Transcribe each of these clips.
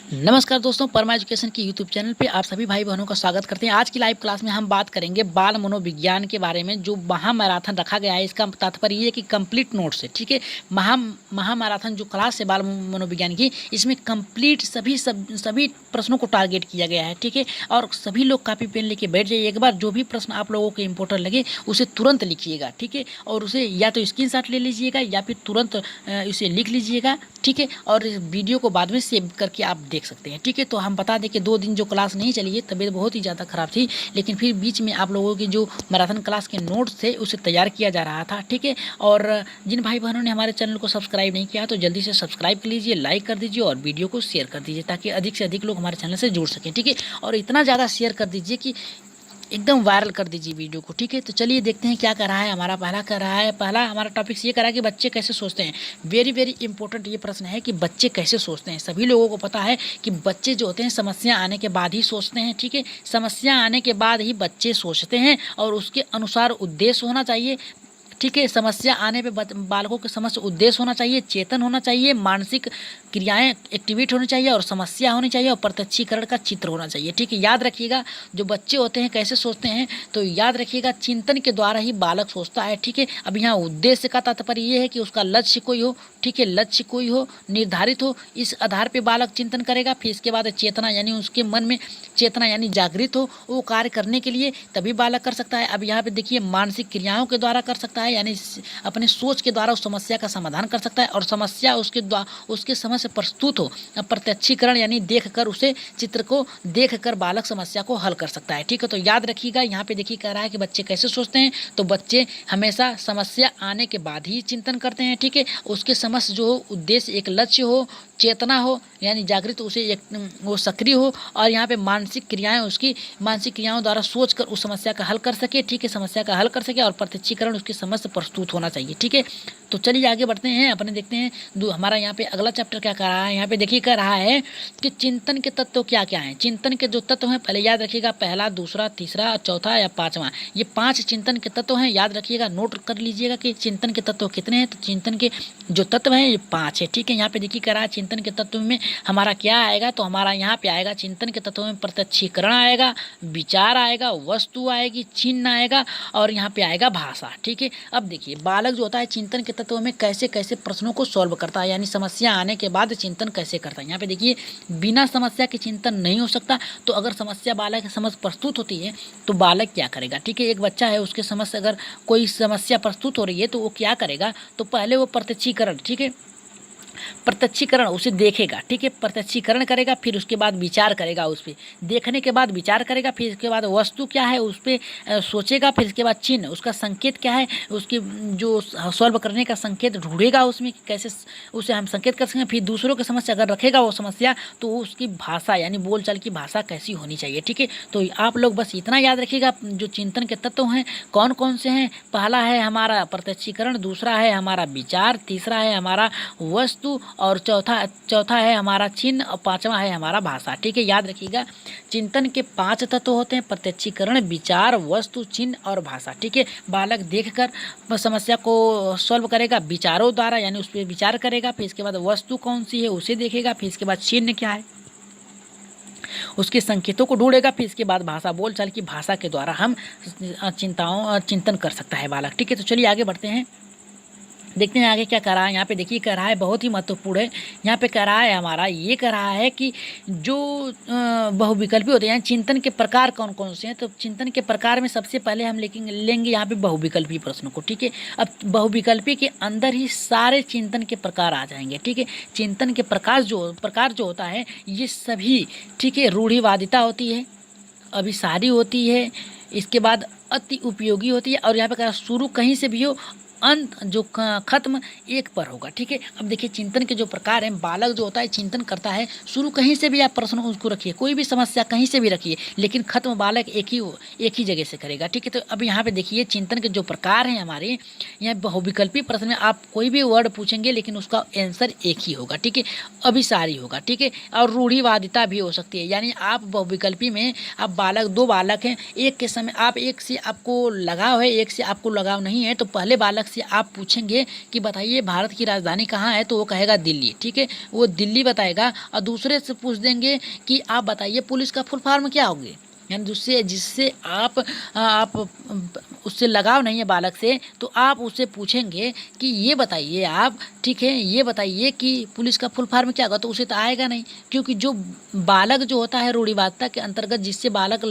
नमस्कार दोस्तों, परमा एजुकेशन की यूट्यूब चैनल पे आप सभी भाई बहनों का स्वागत करते हैं। आज की लाइव क्लास में हम बात करेंगे बाल मनोविज्ञान के बारे में। जो महामैराथन रखा गया है, इसका तात्पर्य ये है कि कंप्लीट नोट्स है, ठीक है। महामैराथन जो क्लास है बाल मनोविज्ञान की, इसमें कंप्लीट सभी प्रश्नों को टारगेट किया गया है, ठीक है। और सभी लोग कापी पेन लेके बैठ जाइए। एक बार जो भी प्रश्न आप लोगों को इम्पोर्टेंट लगे उसे तुरंत लिखिएगा, ठीक है। और उसे या तो स्क्रीनशॉट ले लीजिएगा या फिर तुरंत इसे लिख लीजिएगा, ठीक है। और इस वीडियो को बाद में सेव करके आप देख सकते हैं, ठीक है। तो हम बता दें कि 2 दिन जो क्लास नहीं चली है, तबीयत बहुत ही ज़्यादा ख़राब थी, लेकिन फिर बीच में आप लोगों की जो मैराथन क्लास के नोट्स थे उसे तैयार किया जा रहा था, ठीक है। और जिन भाई बहनों ने हमारे चैनल को सब्सक्राइब नहीं किया तो जल्दी से सब्सक्राइब कर लीजिए, लाइक कर दीजिए और वीडियो को शेयर कर दीजिए ताकि अधिक से अधिक लोग हमारे चैनल से जुड़ सकें, ठीक है। और इतना ज़्यादा शेयर कर दीजिए कि एकदम वायरल कर दीजिए वीडियो को, ठीक है। तो चलिए देखते हैं क्या कर रहा है हमारा। पहला हमारा टॉपिक ये करा कि बच्चे कैसे सोचते हैं। वेरी वेरी इंपॉर्टेंट ये प्रश्न है कि बच्चे कैसे सोचते हैं। सभी लोगों को पता है कि बच्चे जो होते हैं समस्या आने के बाद ही सोचते हैं, ठीक है। समस्या आने के बाद ही बच्चे सोचते हैं और उसके अनुसार उद्देश्य होना चाहिए, ठीक है। समस्या आने पे बालकों के समस्या उद्देश्य होना चाहिए, चेतन होना चाहिए, मानसिक क्रियाएं एक्टिवेट होनी चाहिए और समस्या होनी चाहिए और प्रत्यक्षीकरण का चित्र होना चाहिए, ठीक है। याद रखिएगा जो बच्चे होते हैं कैसे सोचते हैं, तो याद रखिएगा चिंतन के द्वारा ही बालक सोचता है, ठीक है। अब यहाँ उद्देश्य का तात्पर्य ये है कि उसका लक्ष्य कोई हो, ठीक है। लक्ष्य कोई हो, निर्धारित हो, इस आधार पर बालक चिंतन करेगा। फिर इसके बाद चेतना यानी उसके मन में चेतना यानी जागृत हो, वो कार्य करने के लिए तभी बालक कर सकता है। अब यहाँ पे देखिए मानसिक क्रियाओं के द्वारा कर सकता है, यानी अपने सोच के द्वारा उस समस्या का समाधान कर सकता है। और समस्या उसके समझ से प्रस्तुत हो, प्रत्यक्षीकरण यानी देखकर उसे चित्र को देखकर बालक समस्या को हल कर सकता है, ठीक है। तो याद रखिएगा यहाँ पे देखिए कह रहा है कि बच्चे कैसे सोचते हैं, तो बच्चे हमेशा समस्या आने के बाद ही चिंतन करते हैं, ठीक है। उसके समझ जो उद्देश्य एक लक्ष्य हो, चेतना हो यानी जागृत, उसे एक वो सक्रिय हो और यहाँ पे मानसिक क्रियाएं उसकी मानसिक क्रियाओं द्वारा सोचकर उस समस्या का हल कर सके, ठीक है। समस्या का हल कर सके और प्रत्यक्षीकरण उसकी समझ से प्रस्तुत होना चाहिए, ठीक है। तो चलिए आगे बढ़ते हैं, अपने देखते हैं हमारा यहाँ पे अगला चैप्टर क्या कर रहा है। यहाँ पे देखिए कह रहा है कि चिंतन के तत्व क्या क्या हैं। चिंतन के जो तत्व हैं पहले याद रखिएगा, पहला, दूसरा, तीसरा, चौथा या पांचवा, ये 5 चिंतन के तत्व हैं। याद रखिएगा, नोट कर लीजिएगा कि चिंतन के तत्व कितने हैं। तो चिंतन के जो तत्व हैं ये 5 है, ठीक है। यहाँ पे देखिए कह रहा है चिंतन के तत्व में हमारा क्या आएगा, तो हमारा यहाँ पे आएगा चिंतन के तत्व में प्रत्यक्षीकरण आएगा, विचार आएगा, वस्तु आएगी, चिन्ह आएगा और यहाँ पे आएगा भाषा, ठीक है। अब देखिए बालक जो होता है चिंतन के तत्व में कैसे कैसे प्रश्नों को सॉल्व करता है, यानी समस्या आने के बाद चिंतन कैसे करता है। यहाँ पे देखिए बिना समस्या के चिंतन नहीं हो सकता। तो अगर समस्या बालक की समझ प्रस्तुत होती है तो बालक क्या करेगा, ठीक है। एक बच्चा है, उसके समझ से अगर कोई समस्या प्रस्तुत हो रही है तो वो क्या करेगा, तो पहले वो प्रत्यक्षीकरण, ठीक है, प्रत्यक्षीकरण उसे देखेगा, ठीक है। प्रत्यक्षीकरण करेगा, फिर उसके बाद विचार करेगा, उस पर देखने के बाद विचार करेगा, फिर इसके बाद वस्तु क्या है उस पर सोचेगा, फिर इसके बाद चिन्ह उसका संकेत क्या है, उसकी जो सॉल्व करने का संकेत ढूंढेगा उसमें कैसे उसे हम संकेत कर सकें। फिर दूसरों की समस्या अगर रखेगा वो समस्या, तो उसकी भाषा यानी बोलचाल की भाषा कैसी होनी चाहिए, ठीक है। तो आप लोग बस इतना याद रखिएगा जो चिंतन के तत्व हैं कौन कौन से हैं। पहला है हमारा प्रत्यक्षीकरण, दूसरा है हमारा विचार, तीसरा है हमारा वस्तु और चौथा है हमारा चिन्ह और पांचवा है हमारा भाषा, ठीक है। याद रखिएगा चिंतन के 5 तत्व होते हैं, प्रत्यक्षीकरण, विचार, वस्तु, चिन्ह और भाषा, ठीक है। बालक देखकर समस्या को सॉल्व करेगा विचारों द्वारा, यानी उस पर विचार करेगा, फिर इसके बाद वस्तु कौन सी है उसे देखेगा, फिर इसके बाद चिन्ह क्या है उसके संकेतों को ढूंढेगा, फिर इसके बाद भाषा बोलचाल की भाषा के द्वारा हम चिंतन कर सकता है बालक, ठीक है। तो चलिए आगे बढ़ते हैं, देखते हैं आगे क्या कर रहा है। यहाँ पे देखिए कह रहा है बहुत ही महत्वपूर्ण है। यहाँ पे कह रहा है हमारा ये कह रहा है कि जो बहुविकल्पी होते हैं चिंतन के प्रकार कौन कौन से हैं। तो चिंतन के प्रकार में सबसे पहले हम लेंगे यहाँ पे बहुविकल्पी प्रश्नों को, ठीक है। अब बहुविकल्पी के अंदर ही सारे चिंतन के प्रकार आ जाएंगे, ठीक है। चिंतन के प्रकार जो होता है ये सभी, ठीक है, रूढ़िवादिता होती है, अभिसारी होती है, इसके बाद अति उपयोगी होती है और यहाँ पे कह शुरू कहीं से भी हो, अंत जो खत्म एक पर होगा, ठीक है। अब देखिए चिंतन के जो प्रकार हैं, बालक जो होता है चिंतन करता है, शुरू कहीं से भी आप प्रश्न उसको रखिए, कोई भी समस्या कहीं से भी रखिए, लेकिन खत्म बालक एक ही जगह से करेगा, ठीक है। तो अब यहाँ पे देखिए चिंतन के जो प्रकार हैं हमारे, यहाँ बहुविकल्पी प्रश्न में आप कोई भी वर्ड पूछेंगे लेकिन उसका आंसर एक ही होगा, ठीक है, अभिसारी होगा, ठीक है। और रूढ़िवादिता भी हो सकती है, यानी आप बहुविकल्पी में आप दो बालक हैं, एक के समय आप एक से आपको लगाव है, एक से आपको लगाव नहीं है, तो पहले बालक बालक से आप पूछेंगे कि बताइए भारत की राजधानी कहाँ है, तो वो कहेगा दिल्ली, ठीक है, वो दिल्ली बताएगा। और दूसरे से पूछ देंगे कि आप बताइए पुलिस का फुल फॉर्म क्या होगी, यानी जिससे जिससे आप उससे लगाव नहीं है बालक से, तो आप उससे पूछेंगे कि ये बताइए आप, ठीक है, ये बताइए कि पुलिस का फुल फॉर्म क्या होगा, तो उसे तो आएगा नहीं, क्योंकि जो बालक जो होता है रूढ़िवादिता के अंतर्गत जिससे बालक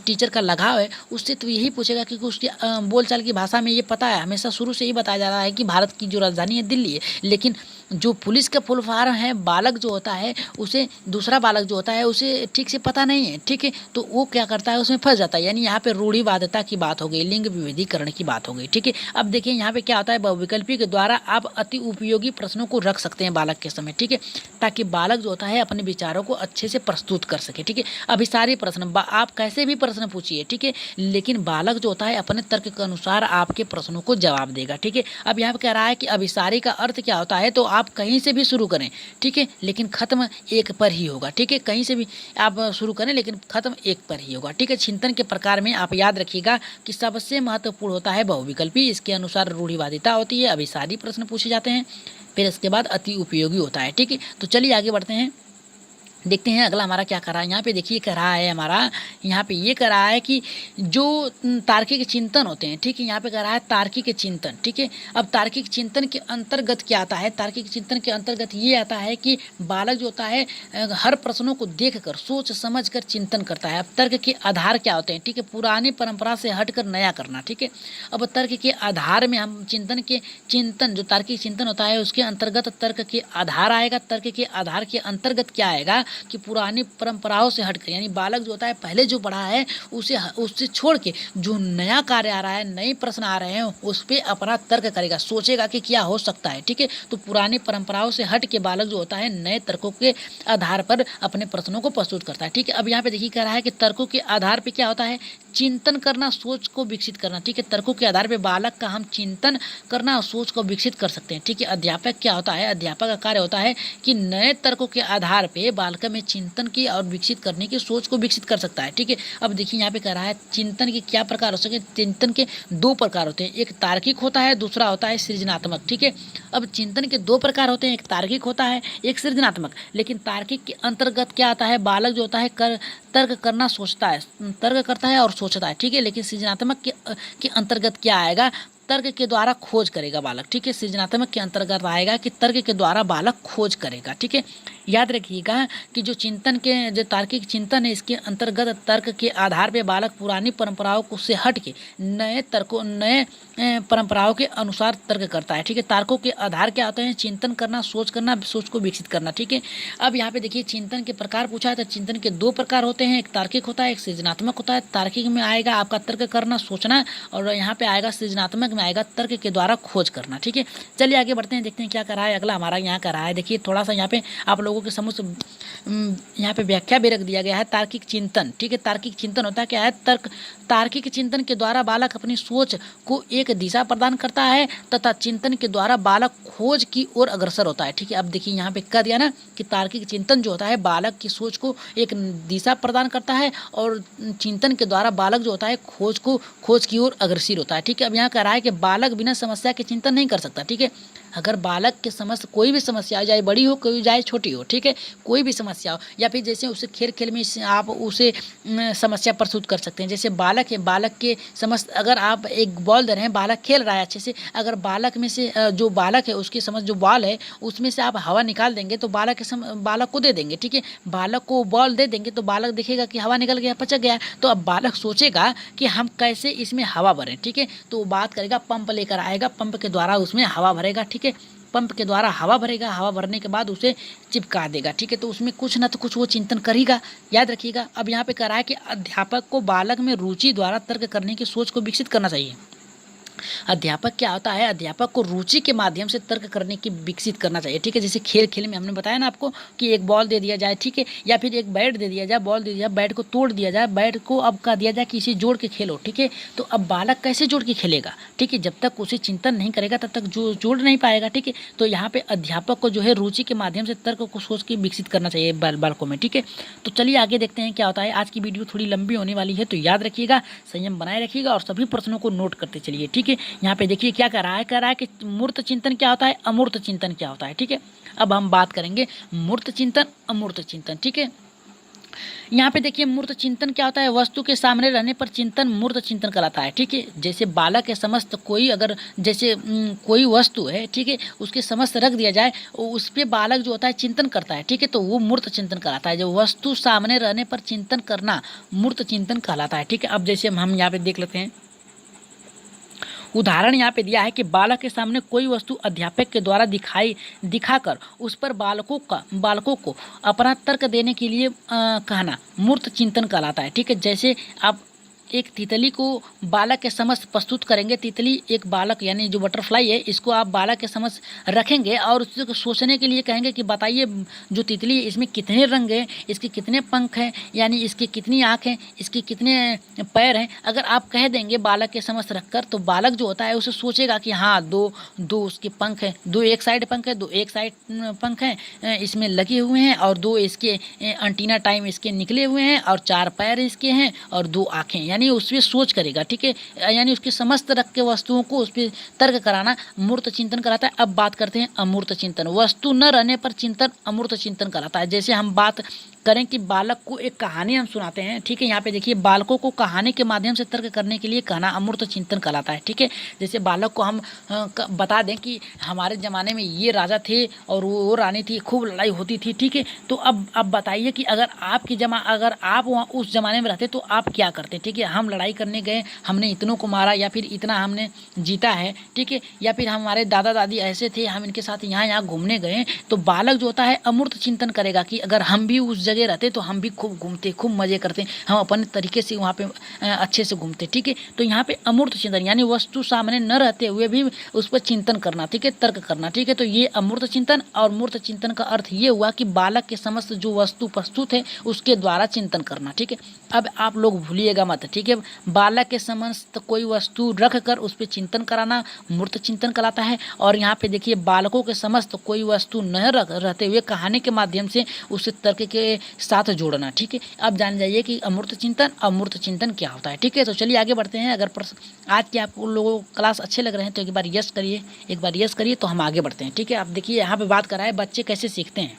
टीचर का लगाव है, उससे तो यही पूछेगा क्योंकि उसकी बोलचाल की भाषा में ये पता है, हमेशा शुरू से ही बताया जा रहा है कि भारत की जो राजधानी है दिल्ली है। लेकिन जो पुलिस का फुल फॉर्म है, बालक जो होता है उसे, दूसरा बालक जो होता है उसे ठीक से पता नहीं है, ठीक है, तो वो क्या करता है, उसमें फंस जाता है। यानी यहाँ पे रूढ़िवादिता की बात हो गई, लिंग विविधीकरण की बात हो गई, ठीक है। अब देखिए यहाँ पे क्या होता है, बहुविकल्पी के द्वारा आप अति उपयोगी प्रश्नों को रख सकते हैं बालक के समय, ठीक है, ताकि बालक जो होता है अपने विचारों को अच्छे से प्रस्तुत कर सके, ठीक है। अभिसारी प्रश्न, आप कैसे भी प्रश्न पूछिए, ठीक है, लेकिन बालक जो होता है अपने तर्क के अनुसार आपके प्रश्नों को जवाब देगा, ठीक है। अब यहाँ पे कह रहा है कि अभिसारी का अर्थ क्या होता है, तो आप कहीं से भी शुरू करें, ठीक है, लेकिन खत्म एक पर ही होगा, ठीक है, कहीं से भी आप शुरू करें लेकिन खत्म एक पर ही होगा, ठीक है। चिंतन के प्रकार में आप याद रखिएगा कि सबसे महत्वपूर्ण होता है बहुविकल्पी, इसके अनुसार रूढ़िवादिता होती है, अभिसारी प्रश्न पूछे जाते हैं, फिर इसके बाद अति उपयोगी होता है, ठीक है। तो चलिए आगे बढ़ते हैं, देखते हैं अगला हमारा क्या कर रहा है। यहाँ पे देखिए कह रहा है हमारा, यहाँ पे ये कह रहा है कि जो तार्किक चिंतन होते हैं, ठीक है, यहाँ पे कह रहा है तार्किक चिंतन, ठीक है। अब तार्किक चिंतन के अंतर्गत क्या आता है, तार्किक चिंतन के अंतर्गत ये आता है कि बालक जो होता है हर प्रश्नों को देखकर सोच समझ कर चिंतन करता है। अब तर्क के आधार क्या होते हैं, ठीक है, पुरानी परंपरा से हटकर नया करना, ठीक है। अब तर्क के आधार में हम चिंतन जो तार्किक चिंतन होता है उसके अंतर्गत तर्क के आधार आएगा। तर्क के आधार के अंतर्गत क्या आएगा कि पुरानी परंपराओं से हटकर, यानी बालक जो होता है पहले जो पढ़ा है उससे छोड़ के जो नया कार्य आ रहा है, नए प्रश्न आ रहे हैं, उस पर अपना तर्क करेगा, सोचेगा कि क्या हो सकता है, ठीक है। तो पुरानी परंपराओं से हट के बालक जो होता है नए तर्कों के आधार पर अपने प्रश्नों को प्रस्तुत करता है, ठीक है। अब यहाँ पे देखिए कह रहा है कि तर्कों के आधार पर क्या होता है, चिंतन करना, सोच को विकसित करना, ठीक है। तर्कों के आधार पर बालक का हम चिंतन करना और सोच को विकसित कर सकते हैं, ठीक है। अध्यापक क्या होता है, अध्यापक का कार्य होता है कि नए तर्कों के आधार पर बालक में चिंतन की और विकसित करने की सोच को विकसित कर सकता है, ठीक है। अब देखिए यहाँ पे कह रहा है चिंतन के क्या प्रकार हो सके, चिंतन के दो प्रकार होते हैं, एक तार्किक होता है, दूसरा होता है सृजनात्मक, ठीक है। अब चिंतन के दो प्रकार होते हैं, एक तार्किक होता है, एक सृजनात्मक। लेकिन तार्किक के अंतर्गत क्या आता है, बालक जो होता है तर्क करना सोचता है, तर्क करता है और सोचता है, ठीक है। लेकिन सृजनात्मक के अंतर्गत क्या आएगा, तर्क के द्वारा खोज करेगा बालक, ठीक है। सृजनात्मक के अंतर्गत आएगा कि तर्क के द्वारा बालक खोज करेगा, ठीक है। याद रखिएगा कि जो तार्किक चिंतन है इसके अंतर्गत तर्क के आधार पर बालक पुरानी परंपराओं को से हट के नए परंपराओं के अनुसार तर्क करता है, ठीक है। तार्कों के आधार क्या होते हैं, चिंतन करना, सोच को विकसित करना, ठीक है। अब यहाँ पे देखिए चिंतन के प्रकार पूछा है, तो चिंतन के दो प्रकार होते हैं, एक तार्किक होता है, एक सृजनात्मक होता है। तार्किक में आएगा आपका तर्क करना, सोचना, और यहाँ पे आएगा सृजनात्मक में आएगा तर्क के द्वारा खोज करना, ठीक है। चलिए आगे बढ़ते हैं, देखते हैं क्या कर रहा है अगला हमारा। यहाँ कर रहा है देखिए थोड़ा सा यहाँ पे आप लोगों के समझ यहाँ पे व्याख्या भी रख दिया गया है, तार्किक चिंतन, ठीक है। तार्किक चिंतन होता है क्या है, तार्किक चिंतन के द्वारा बालक अपनी सोच को एक दिशा प्रदान करता है तथा चिंतन के द्वारा बालक खोज की ओर अग्रसर होता है, ठीक है। अब देखिए यहाँ पे कह दिया ना कि तार्किक चिंतन जो होता है बालक की सोच को एक दिशा प्रदान करता है और चिंतन के द्वारा बालक जो होता है खोज की ओर अग्रसर होता है, ठीक है। अब यहाँ कह रहा है कि बालक बिना समस्या के चिंतन नहीं कर सकता, ठीक है। अगर बालक के समस्या कोई भी समस्या हो, चाहे बड़ी हो कोई चाहे छोटी हो, ठीक है, कोई भी समस्या हो, या फिर जैसे उसे खेल में आप उसे समस्या प्रस्तुत कर सकते हैं। जैसे बालक है, बालक के समस्या, अगर आप एक बॉल दे रहे हैं, बालक खेल रहा है अच्छे से, अगर बालक में से जो बालक है उसकी समझ जो बॉल है उसमें से आप हवा निकाल देंगे तो बालक को दे देंगे, ठीक है। बालक को बॉल दे देंगे तो बालक देखेगा कि हवा निकल गया, पचक गया, तो अब बालक सोचेगा कि हम कैसे इसमें हवा भरें, ठीक है। तो वो बात करेगा, पंप लेकर आएगा, पंप के द्वारा उसमें हवा भरेगा, ठीक है। पंप के द्वारा हवा भरेगा, हवा भरने के बाद उसे चिपका देगा, ठीक है। तो उसमें कुछ ना तो कुछ वो चिंतन करेगा, याद रखिएगा। अब यहाँ पे कह रहा है कि अध्यापक को बालक में रुचि द्वारा तर्क करने की सोच को विकसित करना चाहिए। अध्यापक क्या होता है, अध्यापक को रुचि के माध्यम से तर्क करने की विकसित करना चाहिए, ठीक है। जैसे खेल में हमने बताया ना आपको कि एक बॉल दे दिया जाए, ठीक है, या फिर एक बैट दे दिया जाए, बॉल दे दिया जाए, बैट को तोड़ दिया जाए, बैट को अब कह दिया जाए कि इसे जोड़ के खेलो, ठीक है। तो अब बालक कैसे जोड़ के खेलेगा, ठीक है, जब तक उसे चिंतन नहीं करेगा तब तक जो जोड़ नहीं पाएगा, ठीक है। तो यहाँ पे अध्यापक को जो है रुचि के माध्यम से तर्क को सोच के विकसित करना चाहिए बालकों में, ठीक है। तो चलिए आगे देखते हैं क्या होता है। आज की वीडियो थोड़ी लंबी होने वाली है, तो याद रखिएगा, संयम बनाए रखिएगा और सभी प्रश्नों को नोट करते चलिए, ठीक है। ठीक है। यहाँ पे देखिए क्या कह रहा है कि मूर्त चिंतन क्या होता है, अमूर्त चिंतन क्या होता है, ठीक है। अब हम बात करेंगे मूर्त चिंतन, अमूर्त चिंतन, ठीक है। यहाँ पे देखिए मूर्त चिंतन क्या होता है, वस्तु के सामने रहने पर चिंतन मूर्त चिंतन कहलाता है, ठीक है। जैसे बालक के समस्त कोई अगर जैसे कोई वस्तु है, ठीक है, उसके समस्त रख दिया जाए, उस पर बालक जो होता है चिंतन करता है, ठीक है, तो वो मूर्त चिंतन कहलाता है। जो वस्तु सामने रहने पर चिंतन करना मूर्त चिंतन कहलाता है, ठीक है। अब जैसे हम यहाँ पे देख लेते हैं, उदाहरण यहाँ पे दिया है कि बालक के सामने कोई वस्तु अध्यापक के द्वारा दिखाकर उस पर बालकों को अपना तर्क देने के लिए कहना मूर्त चिंतन कहलाता है, ठीक है। जैसे आप एक तितली को बालक के समक्ष प्रस्तुत करेंगे, तितली एक बालक यानी जो बटरफ्लाई है, इसको आप बालक के समक्ष रखेंगे और उसको सोचने के लिए कहेंगे कि बताइए जो तितली है इसमें कितने रंग हैं, इसके कितने पंख हैं, यानी इसकी कितनी आँख हैं, इसके कितने पैर हैं। अगर आप कह देंगे बालक के समक्ष रखकर, तो बालक जो होता है उसे सोचेगा कि हाँ दो उसके पंख हैं, दो एक साइड पंख है, दो एक साइड पंख हैं इसमें लगे हुए हैं, और दो इसके एंटीना टाइम इसके निकले हुए हैं, और चार पैर इसके हैं, और दो आँखें, यानी उस पर सोच करेगा, ठीक है। यानी उसके समस्त रख के वस्तुओं को उस पर तर्क कराना मूर्त चिंतन कराता है। अब बात करते हैं अमूर्त चिंतन। वस्तु न रहने पर चिंतन अमूर्त चिंतन कराता है। जैसे हम बात करें कि बालक को एक कहानी हम सुनाते हैं, ठीक है। यहाँ पे देखिए बालकों को कहानी के माध्यम से तर्क करने के लिए कहना अमूर्त चिंतन कहलाता है, ठीक है। जैसे बालक को हम बता दें कि हमारे ज़माने में ये राजा थे और वो रानी थी, खूब लड़ाई होती थी, ठीक है। तो अब बताइए कि अगर आप वहाँ उस ज़माने में रहते तो आप क्या करते, ठीक है। हम लड़ाई करने गए, हमने इतनों को मारा, या फिर इतना हमने जीता है, ठीक है, या फिर हमारे दादा दादी ऐसे थे, हम इनके साथ यहाँ घूमने गए। तो बालक जो होता है अमूर्त चिंतन करेगा कि अगर हम भी उस जगह रहते तो हम भी खूब घूमते, खूब मजे करते, हम अपने तरीके से वहाँ पे अच्छे से घूमते, ठीक है। तो यहाँ पे अमूर्त चिंतन यानी वस्तु सामने न रहते हुए भी उस पर चिंतन करना, ठीक है, तर्क करना, ठीक है। तो ये अमूर्त चिंतन और मूर्त चिंतन का अर्थ ये हुआ कि बालक के समस्त जो वस्तु प्रस्तुत है उसके द्वारा चिंतन करना, ठीक है। अब आप लोग भूलिएगा मत, ठीक है। बालक के समस्त कोई वस्तु रख कर उस पर चिंतन कराना मूर्त चिंतन कहलाता है। और यहाँ पे देखिए बालकों के समस्त कोई वस्तु न रहते हुए कहानी के माध्यम से उसे तर्क के साथ जोड़ना, ठीक है। अब जान जाइए कि अमूर्त चिंतन अमूर्त चिंतन क्या होता है, ठीक है। तो चलिए आगे बढ़ते हैं। अगर आज के आप लोगों को क्लास अच्छे लग रहे हैं तो एक बार यस करिए, तो हम आगे बढ़ते हैं, ठीक है। आप देखिए यहाँ पे बात कर रहा है बच्चे कैसे सीखते हैं,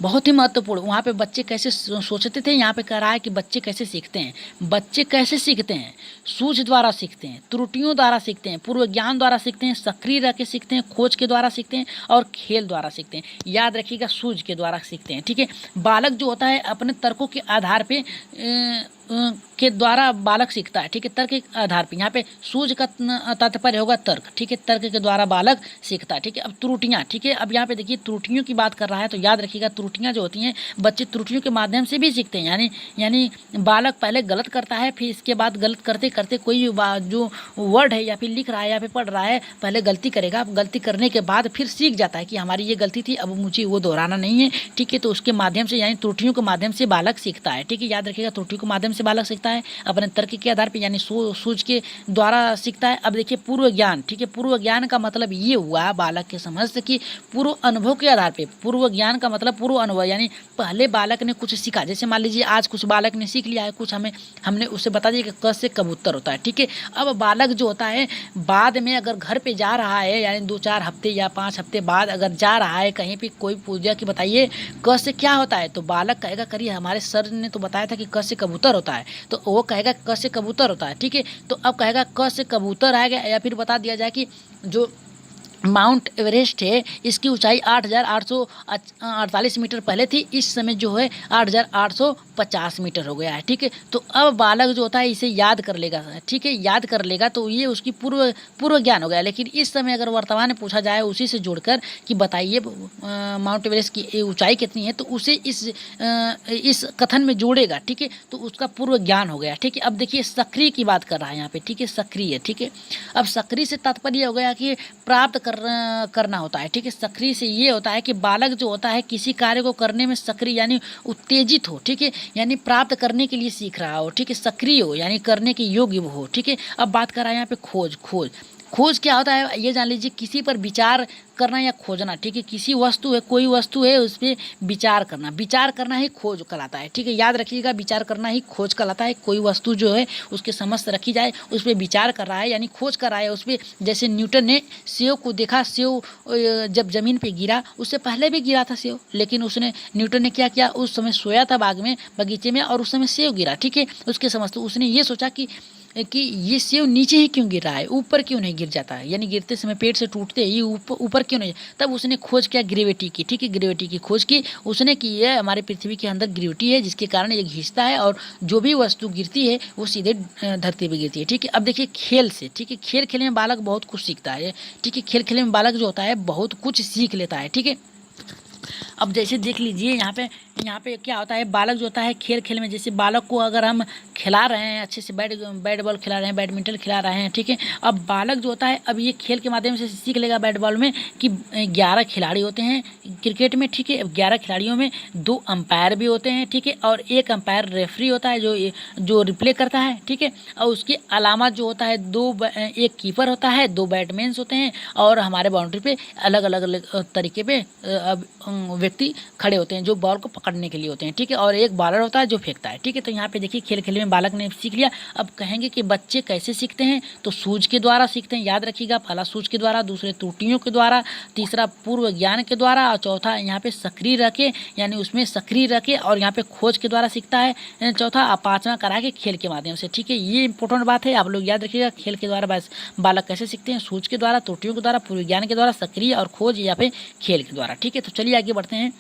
बहुत ही महत्वपूर्ण। वहाँ पे बच्चे कैसे सोचते थे, यहाँ पे कह रहा है कि बच्चे कैसे सीखते हैं। बच्चे कैसे सीखते हैं, सूझ द्वारा सीखते हैं, त्रुटियों द्वारा सीखते हैं, पूर्व ज्ञान द्वारा सीखते हैं, सक्रिय रह के सीखते हैं, खोज के द्वारा सीखते हैं, और खेल द्वारा सीखते हैं। याद रखिएगा सूझ के द्वारा सीखते हैं, ठीक है। बालक जो होता है अपने तर्कों के आधार पे के द्वारा बालक सीखता है, ठीक है, तर्क के आधार पे। यहाँ पे सूझ का तात्पर्य होगा तर्क, ठीक है, तर्क के द्वारा बालक सीखता है, ठीक है। अब त्रुटियाँ, ठीक है, अब यहाँ पे देखिए त्रुटियों की बात कर रहा है, तो याद रखिएगा त्रुटियाँ जो होती हैं बच्चे त्रुटियों के माध्यम से भी सीखते हैं। यानी बालक पहले गलत करता है, फिर इसके बाद गलत करते करते कोई जो वर्ड है या फिर लिख रहा है या फिर पढ़ रहा है, पहले गलती करेगा, अब गलती करने के बाद फिर सीख जाता है कि हमारी ये गलती थी, अब मुझे वो दोहराना नहीं है, ठीक है। तो उसके माध्यम से यानी त्रुटियों के माध्यम से बालक सीखता है, ठीक है। याद रखिएगा त्रुटियों के माध्यम से बालक सीखता है अपने तर्क के आधार पर, यानी सूझ के द्वारा सीखता है। अब देखिए पूर्व ज्ञान, ठीक है, पूर्व ज्ञान का मतलब ये हुआ बालक के समझ से कि पूर्व अनुभव के आधार पे। पूर्व ज्ञान का मतलब पूर्व अनुभव, यानी पहले बालक ने कुछ सीखा, जैसे मान लीजिए आज कुछ बालक ने सीख लिया है, कुछ हमने उससे बता दिया कि क से कबूतर होता है, ठीक है। अब बालक जो होता है बाद में अगर घर पे जा रहा है, यानी 2-4 हफ्ते या 5 हफ्ते बाद अगर जा रहा है कहीं पे कोई पूजा की बताइए क से क्या होता है, तो बालक कहेगा करिए हमारे सर ने तो बताया था कि क से कबूतर होता है, तो वो कहेगा क से कबूतर होता है, ठीक है। तो अब कहेगा क से कबूतर आएगा, या फिर बता दिया जाए कि जो माउंट एवरेस्ट है इसकी ऊंचाई 8,848 मीटर पहले थी, इस समय जो है 8,850 मीटर हो गया है, ठीक है। तो अब बालक जो होता है इसे याद कर लेगा, ठीक है, याद कर लेगा, तो ये उसकी पूर्व ज्ञान हो गया। लेकिन इस समय अगर वर्तमान में पूछा जाए उसी से जोड़कर कि बताइए माउंट एवरेस्ट की ऊंचाई कितनी है, तो उसे इस कथन में जोड़ेगा, ठीक है, तो उसका पूर्व ज्ञान हो गया, ठीक है। अब देखिए सक्रिय की बात कर रहा है यहाँ पे, ठीक है, सक्रिय, ठीक है। अब सक्रिय से तात्पर्य हो गया कि प्राप्त करना होता है, ठीक है। सक्रिय से ये होता है कि बालक जो होता है किसी कार्य को करने में सक्रिय यानी उत्तेजित हो, ठीक है, यानी प्राप्त करने के लिए सीख रहा हो, ठीक है, सक्रिय हो यानी करने के योग्य हो, ठीक है। अब बात कर रहा है यहाँ पे खोज खोज क्या होता है ये जान लीजिए, किसी पर विचार करना या खोजना, ठीक है। किसी वस्तु है, कोई वस्तु है, उस पर विचार करना, विचार करना ही खोज कहलाता है, ठीक है। याद रखिएगा, विचार करना ही खोज कहलाता है। कोई वस्तु जो है उसके समक्ष रखी जाए, उस पर विचार कर रहा है यानी खोज कर रहा है उस पर। जैसे न्यूटन ने सेव को देखा, सेव जब जमीन पे गिरा, उससे पहले भी गिरा था सेव, लेकिन न्यूटन ने क्या किया, उस समय सोया था बाग में, बगीचे में, और उस समय सेव गिरा, ठीक है। उसके समझ तो उसने ये सोचा कि ये सेव नीचे ही क्यों गिर रहा है, ऊपर क्यों नहीं गिर जाता है, यानी गिरते समय पेट से टूटते ही ऊपर क्यों नहीं। तब उसने खोज किया ग्रेविटी की, ठीक है। ग्रेविटी की खोज की उसने की है, हमारे पृथ्वी के अंदर ग्रेविटी है जिसके कारण ये घिसता है और जो भी वस्तु गिरती है वो सीधे धरती पर गिरती है, ठीक है। अब देखिए खेल से, ठीक है, खेल खेलने में बालक बहुत कुछ सीखता है, ठीक है। खेल खेलने में बालक जो होता है बहुत कुछ सीख लेता है, ठीक है। अब जैसे देख लीजिए यहाँ पे क्या होता है, बालक जो होता है खेल खेल में, जैसे बालक को अगर हम खिला रहे हैं अच्छे से, बैट बॉल खिला रहे हैं, बैडमिंटन खिला रहे हैं, ठीक है। अब बालक जो होता है, अब ये खेल के माध्यम से सीख लेगा बैट बॉल में कि 11 खिलाड़ी होते हैं क्रिकेट में, ठीक है। 11 खिलाड़ियों में 2 अंपायर भी होते हैं, ठीक है, और 1 अंपायर रेफरी होता है जो रिप्ले करता है, ठीक है। और उसके अलावा जो होता है 1 कीपर होता है, 2 बैट्समैन होते हैं, और हमारे बाउंड्री पे अलग अलग तरीके पे व्यक्ति खड़े होते हैं जो बॉल को पकड़ने के लिए होते हैं, ठीक है। और 1 बॉलर होता है जो फेंकता है, ठीक है। तो यहाँ पे देखिए खेल खेल में बालक ने सीख लिया। अब कहेंगे कि बच्चे कैसे सीखते हैं, तो सूझ के द्वारा सीखते हैं, याद रखिएगा। पहला सूझ के द्वारा, दूसरे त्रुटियों के द्वारा, तीसरा पूर्व ज्ञान के द्वारा, और चौथा यहाँ पे सक्रिय रखे, यानी उसमें सक्रिय रखे, और यहाँ पे खोज के द्वारा सीखता है चौथा, और 5वां करा के खेल के माध्यम से, ठीक है। ये इंपॉर्टेंट बात है, आप लोग याद रखिएगा। खेल के द्वारा बस बालक कैसे सीखते हैं, सूझ के द्वारा, त्रुटियों के द्वारा, पूर्व ज्ञान के द्वारा, सक्रिय और खोज या फिर खेल के द्वारा, ठीक है। तो चलिए आगे बढ़ते हैं।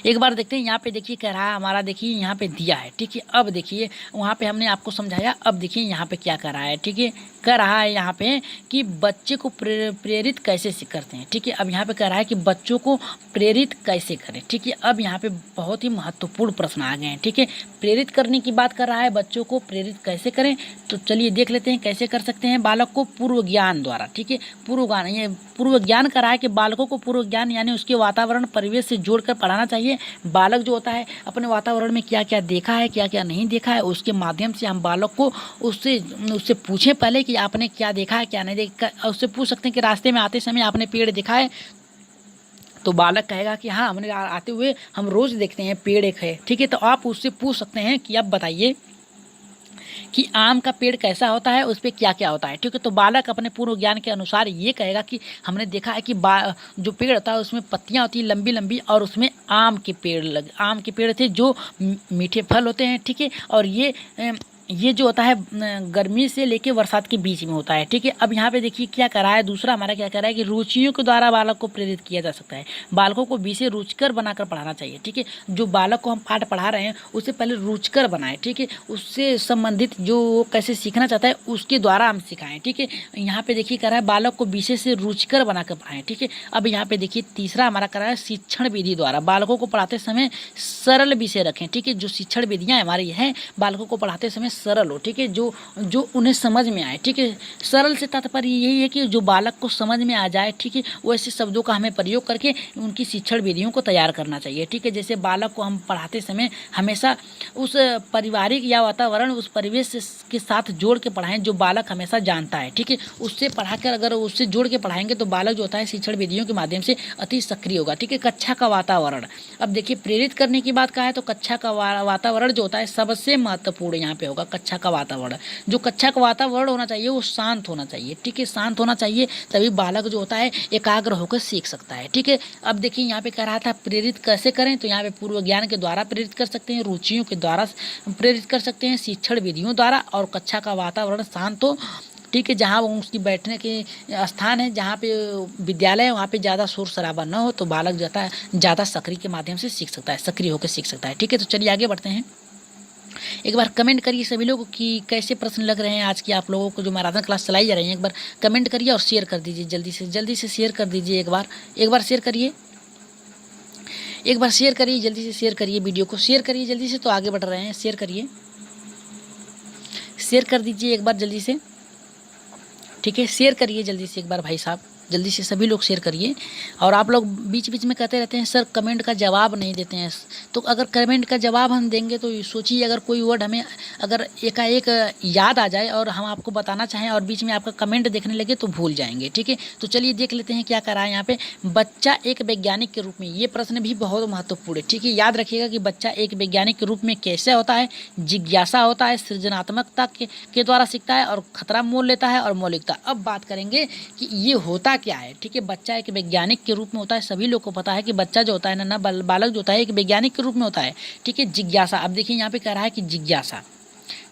एक बार देखते हैं, यहाँ पे देखिए कह रहा है हमारा, देखिए यहाँ पे दिया है, ठीक है। अब देखिए वहाँ पे हमने आपको समझाया, अब देखिए यहाँ पे क्या कर रहा है, ठीक है। कह रहा है यहाँ पे कि बच्चे को प्रेरित कैसे करते हैं, ठीक है। अब यहाँ पे कह रहा है कि बच्चों को प्रेरित कैसे करें, ठीक है। अब यहाँ पे बहुत ही महत्वपूर्ण प्रश्न आ गए हैं, ठीक है। प्रेरित करने की बात कर रहा है, बच्चों को प्रेरित कैसे करें, तो चलिए देख लेते हैं कैसे कर सकते हैं। बालक को पूर्व ज्ञान द्वारा, ठीक है। पूर्व ज्ञान कर रहा है कि बालकों को पूर्व ज्ञान यानी उसके वातावरण परिवेश से जोड़कर पढ़ाना चाहिए। बालक जो होता है अपने वातावरण में क्या क्या देखा है, क्या क्या नहीं देखा है, उसके माध्यम से हम बालक को उससे पूछें पहले कि आपने क्या देखा है क्या नहीं देखा। उससे पूछ सकते हैं कि रास्ते में आते समय आपने पेड़ देखा है, तो बालक कहेगा कि हाँ, हमने आते हुए हम रोज देखते हैं पेड़ एक है, ठीक है। तो आप उससे पूछ सकते हैं कि आप बताइए कि आम का पेड़ कैसा होता है, उस पर क्या क्या होता है, ठीक है। तो बालक अपने पूर्व ज्ञान के अनुसार ये कहेगा कि हमने देखा है कि जो पेड़ होता है उसमें पत्तियां होती हैं लंबी लंबी, और उसमें आम के पेड़ थे जो मीठे फल होते हैं, ठीक है। और ये जो होता है गर्मी से लेके बरसात के बीच में होता है, ठीक है। अब यहाँ पे देखिए क्या कर रहा है, दूसरा हमारा क्या कर रहा है कि रुचियों के द्वारा बालक को प्रेरित किया जा सकता है। बालकों को विषय रुचिकर बनाकर पढ़ाना चाहिए, ठीक है। जो बालक को हम पाठ पढ़ा रहे हैं उससे पहले रुचिकर बनाए, ठीक है। उससे संबंधित जो कैसे सीखना चाहता है उसके द्वारा हम सिखाएं, ठीक है। यहाँ पे देखिए कर रहा है बालक को विषय से रुचिकर बनाकर पढ़ाएं, ठीक है। अब यहाँ पे देखिए तीसरा हमारा कर रहा है शिक्षण विधि द्वारा बालकों को पढ़ाते समय सरल विषय रखें, ठीक है। जो शिक्षण विधियाँ हमारी हैं बालकों को पढ़ाते समय सरल हो, ठीक है, जो उन्हें समझ में आए, ठीक है। सरल से तात्पर्य यही है कि जो बालक को समझ में आ जाए, ठीक है। वैसे शब्दों का हमें प्रयोग करके उनकी शिक्षण विधियों को तैयार करना चाहिए, ठीक है। जैसे बालक को हम पढ़ाते समय हमेशा उस पारिवारिक या वातावरण, उस परिवेश के साथ जोड़ के पढ़ाएं जो बालक हमेशा जानता है, ठीक है। उससे पढ़ाकर अगर उससे जोड़ के पढ़ाएंगे तो बालक जो होता है शिक्षण विधियों के माध्यम से अति सक्रिय होगा, ठीक है। कक्षा का वातावरण, अब देखिए प्रेरित करने की बात कहा है तो कक्षा का वातावरण जो होता है सबसे महत्वपूर्ण यहाँ पे होगा। कक्षा का वातावरण, जो कक्षा का वातावरण होना चाहिए वो शांत होना चाहिए, ठीक है। शांत होना चाहिए, तभी बालक जो होता है एकाग्र होकर सीख सकता है, ठीक है। अब देखिए यहाँ पे कह रहा था प्रेरित कैसे करें, तो यहाँ पे पूर्व ज्ञान के द्वारा प्रेरित कर सकते हैं, रुचियों के द्वारा प्रेरित कर सकते हैं, शिक्षण विधियों द्वारा, और कक्षा का वातावरण शांत हो, ठीक है। जहाँ उसकी बैठने के स्थान है, जहाँ पे विद्यालय है वहाँ पे ज़्यादा शोर शराबा न हो, तो बालक जाता है ज़्यादा सक्रिय के माध्यम से सीख सकता है, सक्रिय होकर सीख सकता है, ठीक है। तो चलिए आगे बढ़ते हैं। एक बार कमेंट करिए सभी लोग कि कैसे प्रश्न लग रहे हैं आज की आप लोगों को जो मैराथन क्लास चलाई जा रही है। एक बार कमेंट करिए और शेयर कर दीजिए, जल्दी से शेयर कर दीजिए। एक बार शेयर करिए, जल्दी से शेयर करिए, वीडियो को शेयर करिए जल्दी से, तो आगे बढ़ रहे हैं। शेयर करिए, शेयर कर दीजिए एक बार जल्दी से, ठीक है। शेयर करिए जल्दी से एक बार भाई साहब। जल्दी से सभी लोग शेयर करिए। और आप लोग बीच बीच में कहते रहते हैं सर कमेंट का जवाब नहीं देते हैं, तो अगर कमेंट का जवाब हम देंगे तो सोचिए अगर कोई वर्ड हमें अगर एकाएक याद आ जाए और हम आपको बताना चाहें और बीच में आपका कमेंट देखने लगे तो भूल जाएंगे, ठीक है। तो चलिए देख लेते हैं क्या कर रहा है यहाँ पे। बच्चा एक वैज्ञानिक के रूप में, ये प्रश्न भी बहुत महत्वपूर्ण है, ठीक है। याद रखिएगा कि बच्चा एक वैज्ञानिक के रूप में कैसे होता है, जिज्ञासा होता है, सृजनात्मकता के द्वारा सीखता है और खतरा मोल लेता है और मौलिकता। अब बात करेंगे कि ये होता क्या है, ठीक है। बच्चा एक वैज्ञानिक के रूप में होता है, सभी लोग को पता है कि बच्चा जो होता है ना बालक जो होता है एक वैज्ञानिक के रूप में होता है, ठीक है। जिज्ञासा, अब देखिए यहाँ पे कह रहा है कि जिज्ञासा,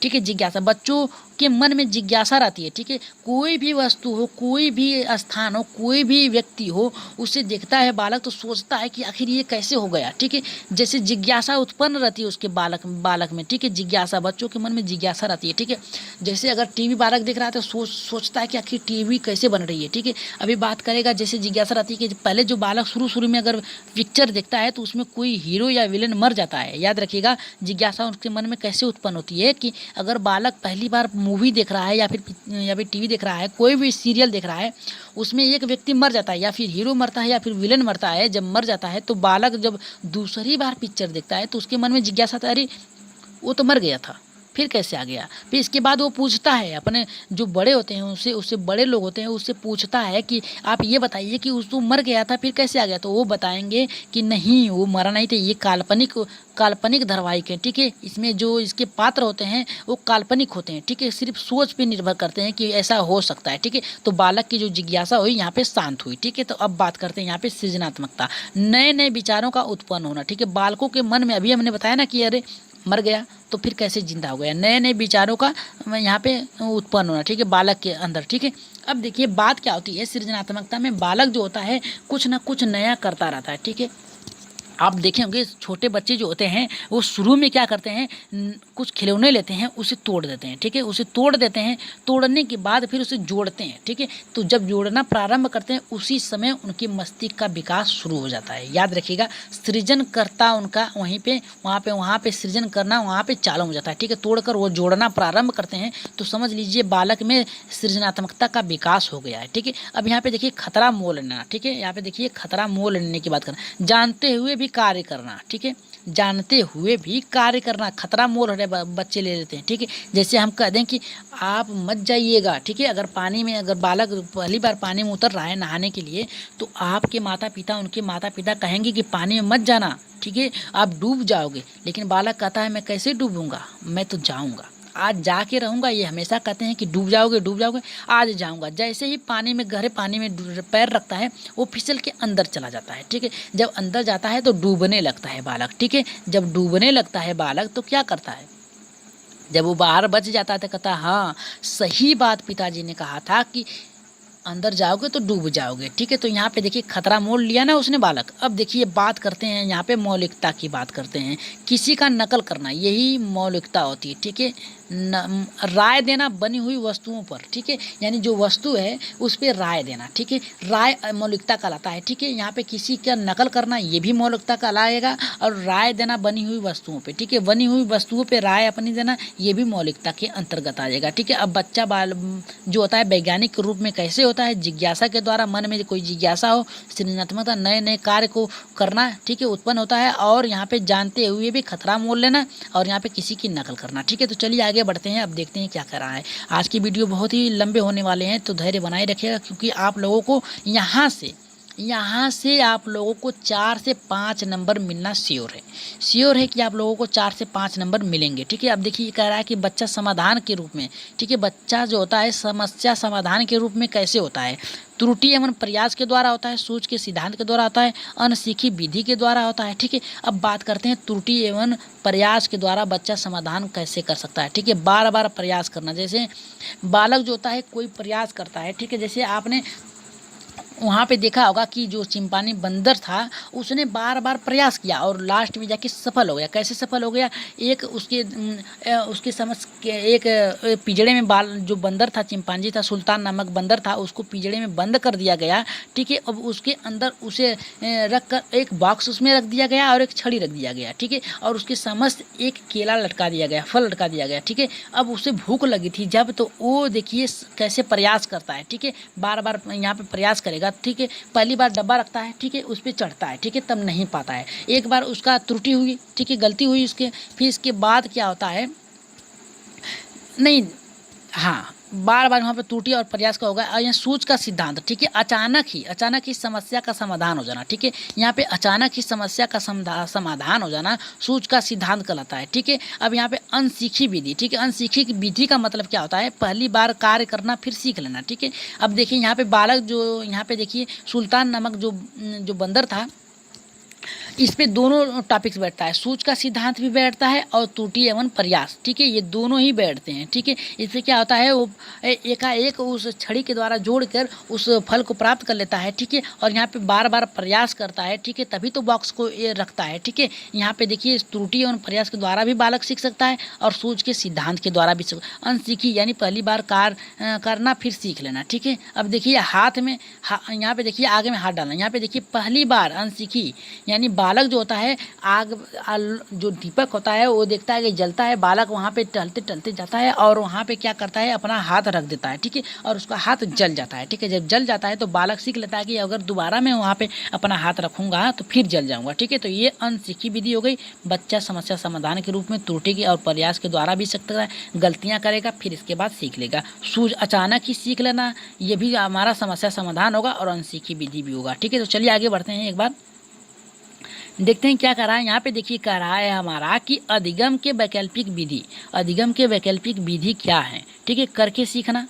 ठीक है। जिज्ञासा, बच्चों के मन में जिज्ञासा रहती है, ठीक है। कोई भी वस्तु हो, कोई भी स्थान हो, कोई भी व्यक्ति हो, उसे देखता है बालक तो सोचता है कि आखिर ये कैसे हो गया, ठीक है। जैसे जिज्ञासा उत्पन्न रहती है उसके बालक में, ठीक है। जिज्ञासा, बच्चों के मन में जिज्ञासा रहती है, ठीक है। जैसे अगर टीवी बालक देख रहा है तो सोचता है कि आखिर टीवी कैसे बन रही है, ठीक है। अभी बात करेगा जैसे जिज्ञासा रहती है कि पहले जो बालक शुरू में अगर पिक्चर देखता है तो उसमें कोई हीरो या विलेन मर जाता है। याद रखिएगा जिज्ञासा उसके मन में कैसे उत्पन्न होती है कि अगर बालक पहली बार मूवी देख रहा है या फिर टीवी देख रहा है, कोई भी सीरियल देख रहा है, उसमें एक व्यक्ति मर जाता है या फिर हीरो मरता है या फिर विलेन मरता है, जब मर जाता है तो बालक जब दूसरी बार पिक्चर देखता है तो उसके मन में जिज्ञासा था, अरे वो तो मर गया था, फिर कैसे आ गया। फिर इसके बाद वो पूछता है अपने जो बड़े होते हैं उससे बड़े लोग होते हैं उससे पूछता है कि आप ये बताइए कि उस तो मर गया था फिर कैसे आ गया, तो वो बताएंगे कि नहीं वो मरा नहीं था, ये काल्पनिक धारावाहिक है, ठीक है। इसमें जो इसके पात्र होते हैं वो काल्पनिक होते हैं, ठीक है। सिर्फ सोच पे निर्भर करते हैं कि ऐसा हो सकता है, ठीक है। तो बालक की जो जिज्ञासा हुई यहाँ पे शांत हुई, ठीक है। तो अब बात करते हैं यहाँ पे सृजनात्मकता, नए नए विचारों का उत्पन्न होना, ठीक है। बालकों के मन में, अभी हमने बताया ना कि अरे मर गया तो फिर कैसे जिंदा हो गया, नए नए विचारों का यहाँ पे उत्पन्न होना, ठीक है, बालक के अंदर, ठीक है। अब देखिए बात क्या होती है सृजनात्मकता में, बालक जो होता है कुछ ना कुछ नया करता रहता है, ठीक है। आप देखे होंगे छोटे बच्चे जो होते हैं वो शुरू में क्या करते हैं, कुछ खिलौने लेते हैं उसे तोड़ देते हैं, ठीक है। उसे तोड़ देते हैं, तोड़ने के बाद फिर उसे जोड़ते हैं, ठीक है। तो जब जोड़ना प्रारंभ करते हैं उसी समय उनकी मस्तिष्क का विकास शुरू हो जाता है। याद रखिएगा सृजनकर्ता उनका वहाँ पे सृजन करना वहाँ पे चालू हो जाता है, ठीक है। तोड़कर वो जोड़ना प्रारंभ करते हैं तो समझ लीजिए बालक में सृजनात्मकता का विकास हो गया है, ठीक है। अब यहाँ पे देखिए खतरा मोल लेना, ठीक है। यहाँ पे देखिए खतरा मोल लेने की बात करना, जानते हुए भी कार्य करना, ठीक है। जानते हुए भी कार्य करना, खतरा मोल रहे बच्चे ले लेते हैं, ठीक है। जैसे हम कह दें कि आप मत जाइएगा, ठीक है। अगर पानी में अगर बालक पहली बार पानी में उतर रहा है नहाने के लिए तो आपके उनके माता पिता कहेंगे कि पानी में मत जाना, ठीक है, आप डूब जाओगे। लेकिन बालक कहता है मैं कैसे डूबूंगा, मैं तो जाऊंगा, आज जाके रहूंगा। ये हमेशा कहते हैं कि डूब जाओगे, आज जाऊंगा। जैसे ही पानी में गहरे पानी में पैर रखता है वो फिसल के अंदर चला जाता है, ठीक है। जब अंदर जाता है तो डूबने लगता है बालक, ठीक है। जब डूबने लगता है बालक तो क्या करता है, जब वो बाहर बच जाता है तो कहता है हाँ सही बात पिताजी ने कहा था कि अंदर जाओगे तो डूब जाओगे, ठीक है। तो यहाँ पे देखिए खतरा मोल लिया ना उसने बालक। अब देखिए बात करते हैं यहाँ पे मौलिकता की बात करते हैं, किसी का नकल करना यही मौलिकता होती है, ठीक है। राय देना बनी हुई वस्तुओं पर, ठीक है, यानी जो वस्तु है उस पर राय देना, ठीक है। राय मौलिकता कहलाता है, ठीक है। यहाँ पे किसी का नकल करना ये भी मौलिकता कहलाएगा और राय देना बनी हुई वस्तुओं पे, ठीक है। बनी हुई वस्तुओं पे राय अपनी देना ये भी मौलिकता के अंतर्गत आ जाएगा, ठीक है। अब बच्चा जो होता है वैज्ञानिक रूप में कैसे होता है, जिज्ञासा के द्वारा, मन में कोई जिज्ञासा हो, सृजनात्मकता, नए नए कार्य को करना, ठीक है, उत्पन्न होता है। और यहाँ पे जानते हुए भी खतरा मोल लेना और यहाँ पे किसी की नकल करना, ठीक है। तो चलिए आगे बढ़ते हैं, अब देखते हैं क्या कर रहा है। आज की वीडियो बहुत ही लंबे होने वाले हैं तो धैर्य बनाए रखिएगा क्योंकि आप लोगों को यहाँ से आप लोगों को 4 से 5 नंबर मिलना श्योर है कि आप लोगों को 4 से 5 नंबर मिलेंगे, ठीक है। अब देखिए कह रहा है कि बच्चा समाधान के रूप में, ठीक है, बच्चा जो होता है समस्या समाधान के रूप में कैसे होता है, त्रुटि एवं प्रयास के द्वारा होता है, सोच के सिद्धांत के द्वारा होता है, अनसीखी विधि के द्वारा होता है, ठीक है। अब बात करते हैं त्रुटि एवं प्रयास के द्वारा बच्चा समाधान कैसे कर सकता है, ठीक है। बार बार प्रयास करना, जैसे बालक जो होता है कोई प्रयास करता है, ठीक है। जैसे आपने वहाँ पे देखा होगा कि जो चिंपांजी बंदर था उसने बार बार प्रयास किया और लास्ट में जाके सफल हो गया। कैसे सफल हो गया, एक उसके समझ के एक पिंजड़े में जो बंदर था, चिंपांजी था, सुल्तान नामक बंदर था, उसको पिंजड़े में बंद कर दिया गया, ठीक है। अब उसके अंदर उसे रख कर एक बॉक्स उसमें रख दिया गया और एक छड़ी रख दिया गया, ठीक है। और उसके समस्त एक केला लटका दिया गया, फल लटका दिया गया, ठीक है। अब उसे भूख लगी थी जब, तो वो देखिए कैसे प्रयास करता है, ठीक है। बार बार यहाँ पे प्रयास करेगा चढ़ेगा, ठीक है। पहली बार डब्बा रखता है, ठीक है, उस पर चढ़ता है, ठीक है, तब नहीं पाता है। एक बार उसका त्रुटि हुई, ठीक है, गलती हुई उसके, फिर इसके बाद क्या होता है, नहीं, हाँ, बार बार वहाँ पे त्रुटि और प्रयास का होगा। और यहाँ सूझ का सिद्धांत, ठीक है, अचानक ही समस्या का समाधान हो जाना, ठीक है। यहाँ पे अचानक ही समस्या का समाधान हो जाना सूझ का सिद्धांत कहलाता है, ठीक है। अब यहाँ पे अनसीखी विधि, ठीक है, अनसीखी विधि का मतलब क्या होता है, पहली बार कार्य करना फिर सीख लेना, ठीक है। अब देखिए यहाँ पे बालक जो, यहाँ पे देखिए सुल्तान नामक जो बंदर था, इस पे दोनों टॉपिक्स बैठता है, सूझ का सिद्धांत भी बैठता है और त्रुटि एवं प्रयास, ठीक है, ये दोनों ही बैठते हैं, ठीक है। इससे क्या होता है, वो एकाएक उस छड़ी के द्वारा जोड़कर उस फल को प्राप्त कर लेता है, ठीक है। और यहाँ पे बार बार प्रयास करता है, ठीक है, तभी तो बॉक्स को ये रखता है, ठीक है। यहाँ पे देखिए त्रुटि एवं प्रयास के द्वारा भी बालक सीख सकता है और सूझ के सिद्धांत के द्वारा भी अनसीखी यानी पहली बार करना फिर सीख लेना, ठीक है। अब देखिए हाथ में यहाँ पे देखिए आगे में हाथ डालना, यहाँ पे देखिए पहली बार अनसीखी यानी बालक जो होता है, आग जो दीपक होता है वो देखता है कि जलता है, बालक वहाँ पे टलते टलते जाता है और वहाँ पे क्या करता है, अपना हाथ रख देता है, ठीक है, और उसका हाथ जल जाता है, ठीक है। जब जल जाता है तो बालक सीख लेता है कि अगर दोबारा मैं वहाँ पे अपना हाथ रखूँगा तो फिर जल जाऊँगा, ठीक है। तो ये अनसीखी विधि हो गई। बच्चा समस्या समाधान के रूप में त्रुटि के और प्रयास के द्वारा भी सकता है, गलतियाँ करेगा फिर इसके बाद सीख लेगा। सूझ अचानक ही सीख लेना, ये भी हमारा समस्या समाधान होगा और अनसीखी विधि भी होगा, ठीक है। तो चलिए आगे बढ़ते हैं, एक बार देखते हैं क्या कह रहा है। यहाँ पे देखिए कह रहा है हमारा कि अधिगम के वैकल्पिक विधि, अधिगम के वैकल्पिक विधि क्या है, ठीक है, करके सीखना।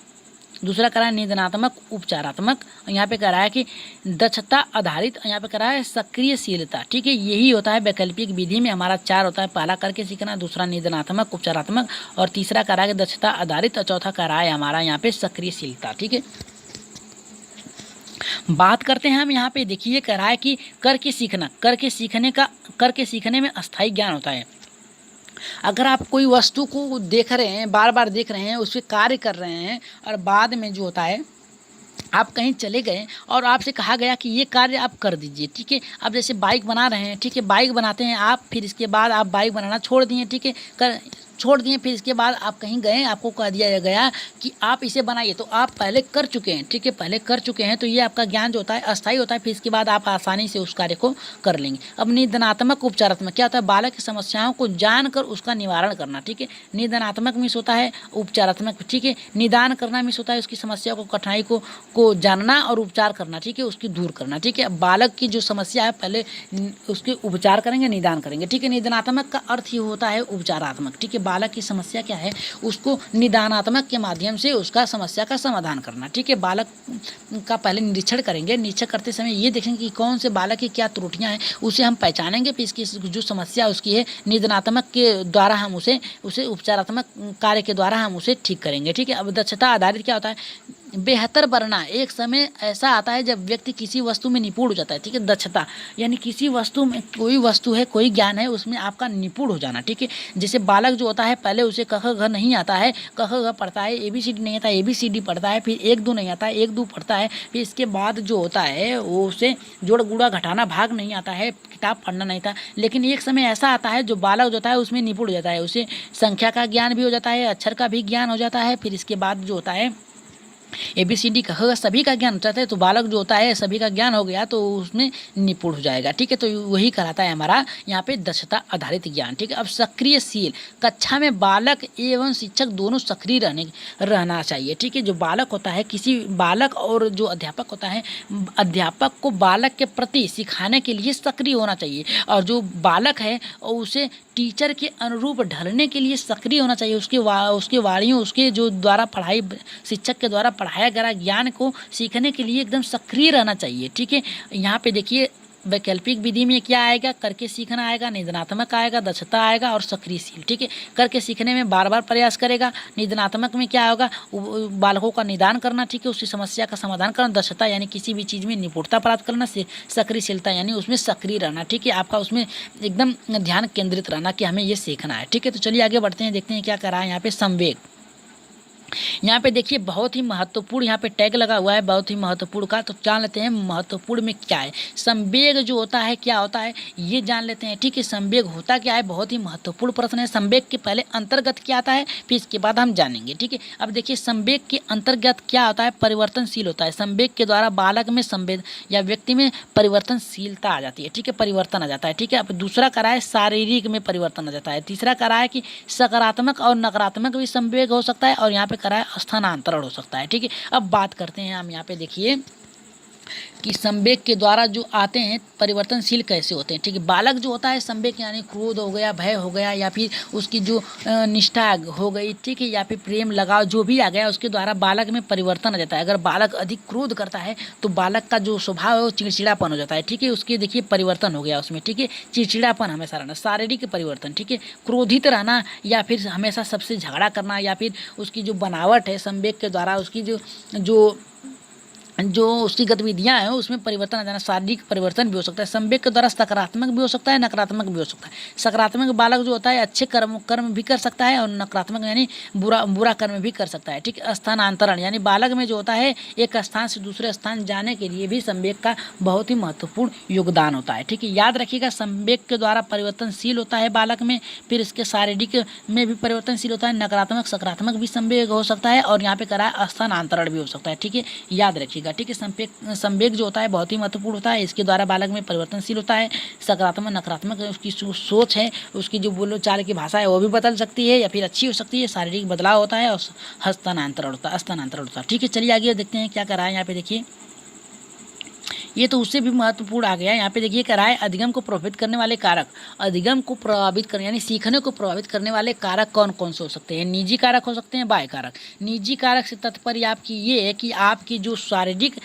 दूसरा कह रहा है निदानात्मक उपचारात्मक, यहाँ पे कह रहा है कि दक्षता आधारित, यहाँ पे कह रहा है सक्रियशीलता, ठीक है। यही होता है वैकल्पिक विधि में हमारा 4 होता है, पहला करके सीखना, दूसरा निदानात्मक उपचारात्मक और तीसरा कह रहा है कि दक्षता आधारित और चौथा कह रहा है हमारा यहाँ पे सक्रियशीलता, ठीक है। बात करते हैं हम यहाँ पे, देखिए कह रहा है कि करके सीखना, करके सीखने में अस्थायी ज्ञान होता है। अगर आप कोई वस्तु को देख रहे हैं, बार बार देख रहे हैं, उस पर कार्य कर रहे हैं और बाद में जो होता है आप कहीं चले गए और आपसे कहा गया कि ये कार्य आप कर दीजिए, ठीक है। अब जैसे बाइक बना रहे हैं, ठीक है, बाइक बनाते हैं आप, फिर इसके बाद आप बाइक बनाना छोड़ दिए, ठीक है, छोड़ दिए, फिर इसके बाद आप कहीं गए, आपको कह दिया गया कि आप इसे बनाइए, तो आप पहले कर चुके हैं, ठीक है, पहले कर चुके हैं, तो ये आपका ज्ञान जो होता है अस्थायी होता है, फिर इसके बाद आप आसानी से उस कार्य को कर लेंगे। अब निदानात्मक उपचारात्मक क्या होता है, बालक की समस्याओं को जानकर उसका निवारण करना, ठीक है। निदानात्मक मिस होता है, उपचारात्मक, ठीक है। निदान करना मिस होता है उसकी समस्या को, कठिनाई को जानना और उपचार करना, ठीक है, उसकी दूर करना, ठीक है। बालक की जो समस्या है पहले उसके उपचार करेंगे, निदान करेंगे, ठीक है। निदानात्मक का अर्थ ही होता है उपचारात्मक, ठीक है। बालक की समस्या क्या है, उसको निदानात्मक के माध्यम से उसका समस्या का समाधान करना, ठीक है। बालक का पहले निरीक्षण करेंगे, निरीक्षण करते समय ये देखेंगे कि कौन से बालक की क्या त्रुटियां हैं, उसे हम पहचानेंगे, फिर इसकी जो समस्या उसकी है निदानात्मक के द्वारा हम उसे उपचारात्मक कार्य के द्वारा हम उसे ठीक करेंगे, ठीक है। अब दक्षता आधारित क्या होता है, बेहतर बनना। एक समय ऐसा आता है जब व्यक्ति किसी वस्तु में निपुण हो जाता है, ठीक है। दक्षता यानी किसी वस्तु में, कोई वस्तु है, कोई ज्ञान है, उसमें आपका निपुण हो जाना, ठीक है। जैसे बालक जो होता है पहले उसे क ख ग नहीं आता है, क ख ग पढ़ता है, ABCD नहीं आता, ABCD पढ़ता है, फिर 1 2 नहीं आता है, 1 2 पढ़ता है, फिर इसके बाद जो होता है वो उसे जोड़ गुड़ा घटाना भाग नहीं आता है, किताब पढ़ना नहीं था। लेकिन एक समय ऐसा आता है जो बालक जो होता है उसमें निपुण हो जाता है, उसे संख्या का ज्ञान भी हो जाता है, अक्षर का भी ज्ञान हो जाता है, फिर इसके बाद जो होता है ABCD का सभी का ज्ञान हो जाता है, तो बालक जो होता है सभी का ज्ञान हो गया तो उसमें निपुण हो जाएगा, ठीक है। तो वही कराता है हमारा यहाँ पे दक्षता आधारित ज्ञान, ठीक है। अब सक्रियशील, कक्षा में बालक एवं शिक्षक दोनों सक्रिय रहना चाहिए, ठीक है। जो बालक होता है, किसी बालक और जो अध्यापक होता है, अध्यापक को बालक के प्रति सिखाने के लिए सक्रिय होना चाहिए, और जो बालक है उसे टीचर के अनुरूप ढलने के लिए सक्रिय होना चाहिए। उसके वाणियों, उसके जो द्वारा पढ़ाई, शिक्षक के द्वारा पढ़ाया गया ज्ञान को सीखने के लिए एकदम सक्रिय रहना चाहिए, ठीक है। यहाँ पे देखिए वैकल्पिक विधि में क्या आएगा, करके सीखना आएगा, निदानात्मक आएगा, दक्षता आएगा और सक्रियशील, ठीक है। करके सीखने में बार बार प्रयास करेगा, निदानात्मक में क्या होगा, बालकों का निदान करना, ठीक है, उसकी समस्या का समाधान करना, दक्षता यानी किसी भी चीज़ में निपुणता प्राप्त करना, सक्रियशीलता यानी उसमें सक्रिय रहना, ठीक है, आपका उसमें एकदम ध्यान केंद्रित रहना कि हमें ये सीखना है, ठीक है। तो चलिए आगे बढ़ते हैं, देखते हैं क्या कर रहा है यहाँ पे संवेग। यहाँ पे देखिए बहुत ही महत्वपूर्ण यहाँ पे टैग लगा हुआ है बहुत ही महत्वपूर्ण का। तो जान लेते हैं महत्वपूर्ण में क्या है। संवेग जो होता है क्या होता है ये जान लेते हैं। ठीक है, संवेग होता क्या है, बहुत ही महत्वपूर्ण प्रश्न है। संवेग के पहले अंतर्गत क्या आता है फिर इसके बाद हम जानेंगे। ठीक है, अब देखिए संवेग के अंतर्गत क्या होता है, परिवर्तनशील होता है। संवेग के द्वारा बालक में संवेद या व्यक्ति में परिवर्तनशीलता आ जाती है। ठीक है, परिवर्तन आ जाता है। ठीक है, अब दूसरा करा है शारीरिक में परिवर्तन आ जाता है। तीसरा करा है कि सकारात्मक और नकारात्मक भी संवेग हो सकता है और यहाँ पे करा है स्थानांतरण हो सकता है। ठीक है, अब बात करते हैं हम यहाँ पे देखिए कि संवेग के द्वारा जो आते हैं परिवर्तनशील कैसे होते हैं। ठीक है, बालक जो होता है संवेग यानी क्रोध हो गया, भय हो गया या फिर उसकी जो निष्ठा हो गई, ठीक है, या फिर प्रेम लगाव जो भी आ गया उसके द्वारा बालक में परिवर्तन आ जाता है। अगर बालक अधिक क्रोध करता है तो बालक का जो स्वभाव है वो चिड़चिड़ापन हो जाता है। ठीक है, उसके देखिए परिवर्तन हो गया उसमें। ठीक है, चिड़चिड़ापन हमेशा रहना, शारीरिक परिवर्तन। ठीक है, क्रोधित रहना या फिर हमेशा सबसे झगड़ा करना या फिर उसकी जो बनावट है संवेग के द्वारा उसकी जो उसकी गतिविधियां हैं उसमें परिवर्तन आ जाना, शारीरिक परिवर्तन भी हो सकता है। संवेग के द्वारा सकारात्मक भी हो सकता है, नकारात्मक भी हो सकता है। सकारात्मक बालक जो होता है अच्छे कर्म भी कर सकता है और नकारात्मक यानी बुरा कर्म भी कर सकता है। ठीक है, स्थानांतरण यानी बालक में जो होता है एक स्थान से दूसरे स्थान जाने के लिए भी संवेग का बहुत ही महत्वपूर्ण योगदान होता है। ठीक है, याद रखिएगा संवेग के द्वारा परिवर्तनशील होता है बालक में, फिर इसके शारीरिक में भी परिवर्तनशील होता है, नकारात्मक सकारात्मक भी संवेग हो सकता है और यहाँ पे करा स्थानांतरण भी हो सकता है। ठीक है, याद रखिएगा। ठीक है, संवेग जो होता है बहुत ही महत्वपूर्ण होता है। इसके द्वारा बालक में परिवर्तनशील होता है, सकारात्मक नकारात्मक उसकी सोच है, उसकी जो बोलो चाल की भाषा है वो भी बदल सकती है या फिर अच्छी हो सकती है, शारीरिक बदलाव होता है और स्थानांतरण होता है। ठीक है, चलिए आगे देखते हैं क्या कर रहा है। यहाँ पे देखिए ये तो उससे भी महत्वपूर्ण आ गया। यहाँ पे देखिए कह रहा है अधिगम को प्रभावित करने वाले कारक। अधिगम को प्रभावित करने यानी सीखने को प्रभावित करने वाले कारक कौन कौन से हो सकते हैं। निजी कारक हो सकते हैं, बाह्य कारक। निजी कारक से तात्पर्य आपकी ये है कि आपकी जो शारीरिक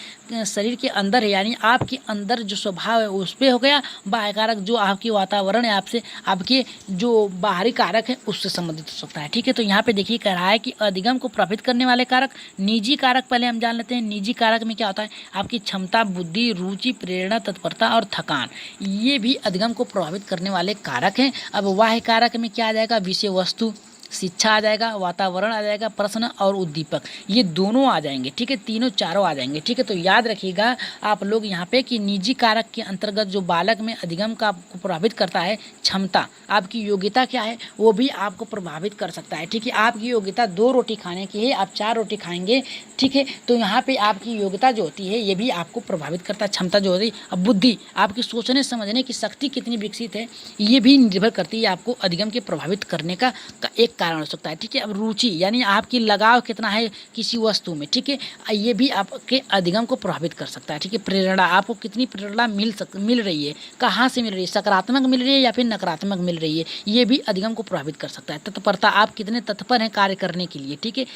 शरीर के अंदर है यानी आपके अंदर जो स्वभाव है उस पर हो गया। बाह्य कारक जो आपकी वातावरण है आपसे आपके जो बाहरी कारक है उससे संबंधित हो सकता है। ठीक है, तो यहाँ पे देखिए कह रहा है कि अधिगम को प्रभावित करने वाले कारक। निजी कारक पहले हम जान लेते हैं। निजी कारक में क्या होता है, आपकी क्षमता, बुद्धि, रुचि, प्रेरणा, तत्परता और थकान, ये भी अधिगम को प्रभावित करने वाले कारक हैं। अब बाह्य कारक में क्या आ जाएगा, विषय वस्तु, शिक्षा आ जाएगा, वातावरण आ जाएगा, प्रश्न और उद्दीपक, ये दोनों आ जाएंगे। ठीक है, तीनों चारों आ जाएंगे। ठीक है, तो याद रखिएगा आप लोग यहाँ पे कि निजी कारक के अंतर्गत जो बालक में अधिगम का प्रभावित करता है, क्षमता, आपकी योग्यता क्या है वो भी आपको प्रभावित कर सकता है। ठीक है, आपकी योग्यता 2 रोटी खाने की है, आप 4 रोटी खाएंगे। ठीक है, तो यहाँ पे आपकी योग्यता जो होती है ये भी आपको प्रभावित करता है, क्षमता जो होती है। अब बुद्धि, आपकी सोचने समझने की शक्ति कितनी विकसित है ये भी निर्भर करती है आपको अधिगम के प्रभावित करने का एक कारण हो सकता है। ठीक है, अब रुचि यानी आपकी लगाव कितना है किसी वस्तु में। ठीक है, ये भी आपके अधिगम को प्रभावित कर सकता है। ठीक है, प्रेरणा, आपको कितनी प्रेरणा मिल रही है, कहाँ से मिल रही है, सकारात्मक मिल रही है या फिर नकारात्मक मिल रही है, ये भी अधिगम को प्रभावित कर सकता है। तत्परता, आप कितने तत्पर हैं कार्य करने के लिए। ठीक है,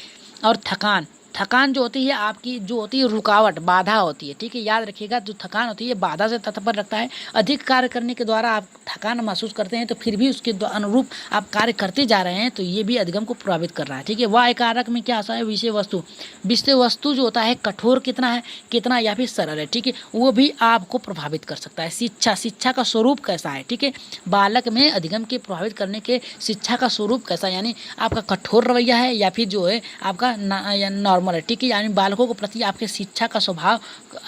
और थकान, थकान जो होती है आपकी जो होती है रुकावट, बाधा होती है। ठीक है, याद रखिएगा जो थकान होती है बाधा से तत्पर रखता है। अधिक कार्य करने के द्वारा आप थकान महसूस करते हैं तो फिर भी उसके अनुरूप आप कार्य करते जा रहे हैं तो ये भी अधिगम को प्रभावित कर रहा है। ठीक है, वाह्य कारक में क्या होता है, विषय वस्तु, विषय वस्तु जो होता है कठोर कितना या फिर सरल है। ठीक है, वो भी आपको प्रभावित कर सकता है। शिक्षा, शिक्षा का स्वरूप कैसा है। ठीक है, बालक में अधिगम के प्रभावित करने के शिक्षा का स्वरूप कैसा है, यानी आपका कठोर रवैया है या फिर जो है आपका नॉर्मल है। ठीक है, यानी बालकों के प्रति आपके शिक्षा का स्वभाव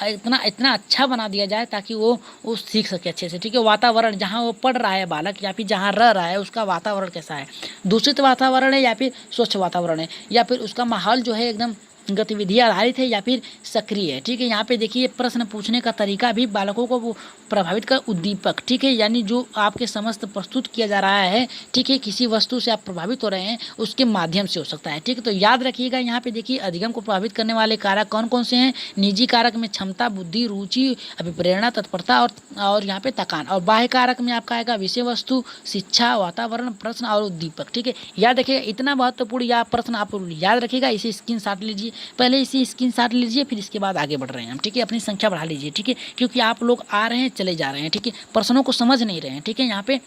इतना अच्छा बना दिया जाए ताकि वो सीख सके अच्छे से। ठीक है, वातावरण, जहाँ वो पढ़ रहा है बालक या फिर जहाँ रह रहा है उसका वातावरण कैसा है, दूषित वातावरण है या फिर स्वच्छ वातावरण है, या फिर उसका माहौल जो है एकदम गतिविधि आधारित है या फिर सक्रिय है। ठीक है, यहाँ पे देखिए प्रश्न पूछने का तरीका भी बालकों को वो प्रभावित कर। उद्दीपक, ठीक है, यानी जो आपके समस्त प्रस्तुत किया जा रहा है, ठीक है, किसी वस्तु से आप प्रभावित हो रहे हैं उसके माध्यम से हो सकता है। ठीक है, तो याद रखिएगा यहाँ पे देखिए अधिगम को प्रभावित करने वाले कारक कौन कौन से हैं। निजी कारक में क्षमता, बुद्धि, रुचि, अभिप्रेरणा, तत्परता और यहाँ पे थकान। और बाह्य कारक में आपका आएगा विषय वस्तु, शिक्षा, वातावरण, प्रश्न और उद्दीपक। ठीक है, याद रखिएगा इतना महत्वपूर्ण या प्रश्न आप याद रखिएगा, इसे स्क्रीनशॉट लीजिए, पहले इसी स्क्रीनशॉट लीजिए फिर इसके बाद आगे बढ़ रहे हैं हम। ठीक है, अपनी संख्या बढ़ा लीजिए। ठीक है, क्योंकि आप लोग आ रहे हैं चले जा रहे हैं। ठीक है, प्रश्नों को समझ नहीं रहे हैं। ठीक है, यहाँ पे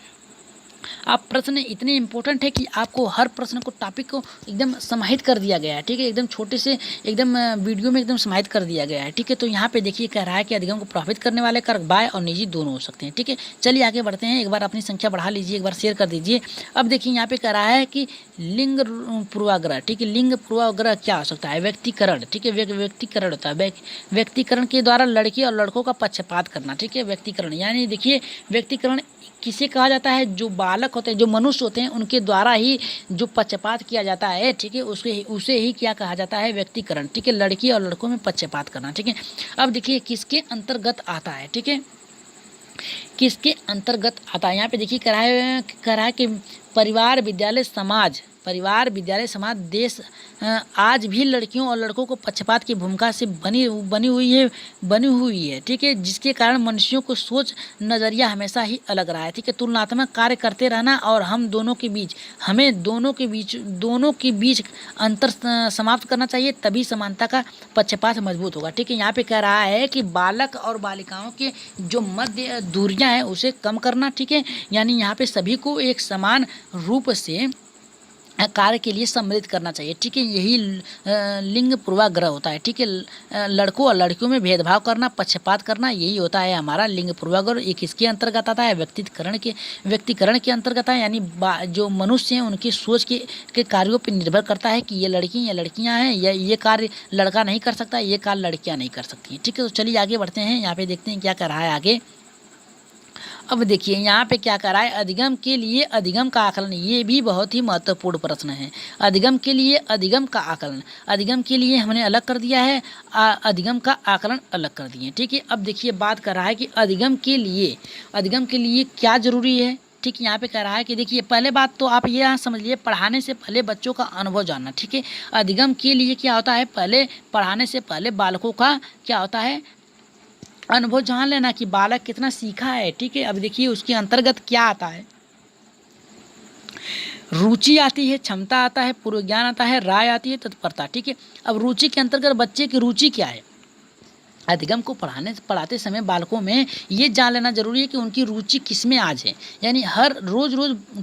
आप प्रश्न इतने इंपॉर्टेंट है कि आपको हर प्रश्न को टॉपिक को एकदम समाहित कर दिया गया है, ठीक है, एकदम छोटे से एकदम वीडियो में एकदम समाहित कर दिया गया है, ठीक है। तो यहाँ पे देखिए कह रहा है कि अधिगम को प्रभावित करने वाले कारक बाह्य और निजी दोनों हो सकते हैं, ठीक है। चलिए आगे बढ़ते हैं, एक बार अपनी संख्या बढ़ा लीजिए, एक बार शेयर कर दीजिए। अब देखिए यहाँ पे कह रहा है कि लिंग पूर्वाग्रह, ठीक है, लिंग पूर्वाग्रह क्या हो सकता है? व्यक्तिकरण, ठीक है, व्यक्तिकरण होता है, व्यक्तिकरण के द्वारा लड़की और लड़कों का पक्षपात करना, ठीक है, व्यक्तिकरण यानी देखिए व्यक्तिकरण किसे कहा जाता है? जो बालक होते हैं, जो मनुष्य होते हैं, उनके द्वारा ही जो पक्षपात किया जाता है, ठीक है, उसे ही क्या कहा जाता है? व्यक्तिकरण, ठीक है, लड़की और लड़कों में पक्षपात करना, ठीक है। अब देखिए किसके अंतर्गत आता है, ठीक है, किसके अंतर्गत आता है? यहाँ पे देखिए कह रहा है कि परिवार, विद्यालय, समाज, परिवार, विद्यालय, समाज, देश आज भी लड़कियों और लड़कों को पक्षपात की भूमिका से बनी हुई है, ठीक है, जिसके कारण मनुष्यों को सोच नज़रिया हमेशा ही अलग रहा है, ठीक है। तुलनात्मक कार्य करते रहना और हमें दोनों के बीच अंतर समाप्त करना चाहिए, तभी समानता का पक्षपात मजबूत होगा, ठीक है। यहाँ पे कह रहा है कि बालक और बालिकाओं के जो मध्य दूरियां हैं उसे कम करना, ठीक है, यानी यहाँ पे सभी को एक समान रूप से कार्य के लिए सम्मिलित करना चाहिए, ठीक है, यही लिंग पूर्वाग्रह होता है, ठीक है। लड़कों और लड़कियों में भेदभाव करना, पक्षपात करना, यही होता है हमारा लिंग पूर्वाग्रह। ये किसके अंतर्गत आता है? व्यक्तिकरण के अंतर्गत है, यानी जो मनुष्य हैं उनकी सोच के कार्यों पर निर्भर करता है कि ये लड़की या लड़कियां हैं, या ये कार्य लड़का नहीं कर सकता, ये कार्य लड़कियां नहीं कर सकती, ठीक है। तो चलिए आगे बढ़ते हैं, यहाँ पे देखते हैं क्या कर रहा है आगे। अब देखिए यहाँ पे क्या कर रहा है, अधिगम के लिए अधिगम का आकलन, ये भी बहुत ही महत्वपूर्ण प्रश्न है। अधिगम के लिए अधिगम का आकलन, अधिगम के लिए हमने अलग कर दिया है, अधिगम का आकलन अलग कर दिए, ठीक है। अब देखिए बात कर रहा है कि अधिगम के लिए क्या जरूरी है, ठीक है। यहाँ पे कह रहा है कि देखिए पहले बात तो आप ये यहाँ समझ लिए, पढ़ाने से पहले बच्चों का अनुभव जानना, ठीक है। अधिगम के लिए क्या होता है? पहले पढ़ाने से पहले बालकों का क्या होता है? अनुभव जान लेना कि बालक कितना सीखा है, ठीक है। अब देखिए उसके अंतर्गत क्या आता है? रुचि आती है, क्षमता आता है, पूर्व ज्ञान आता है, राय आती है, तत्परता, ठीक है। अब रुचि के अंतर्गत बच्चे की रुचि क्या है? अधिगम को पढ़ाते समय बालकों में ये जान लेना जरूरी है कि उनकी रुचि किस में आज है, यानी हर रोज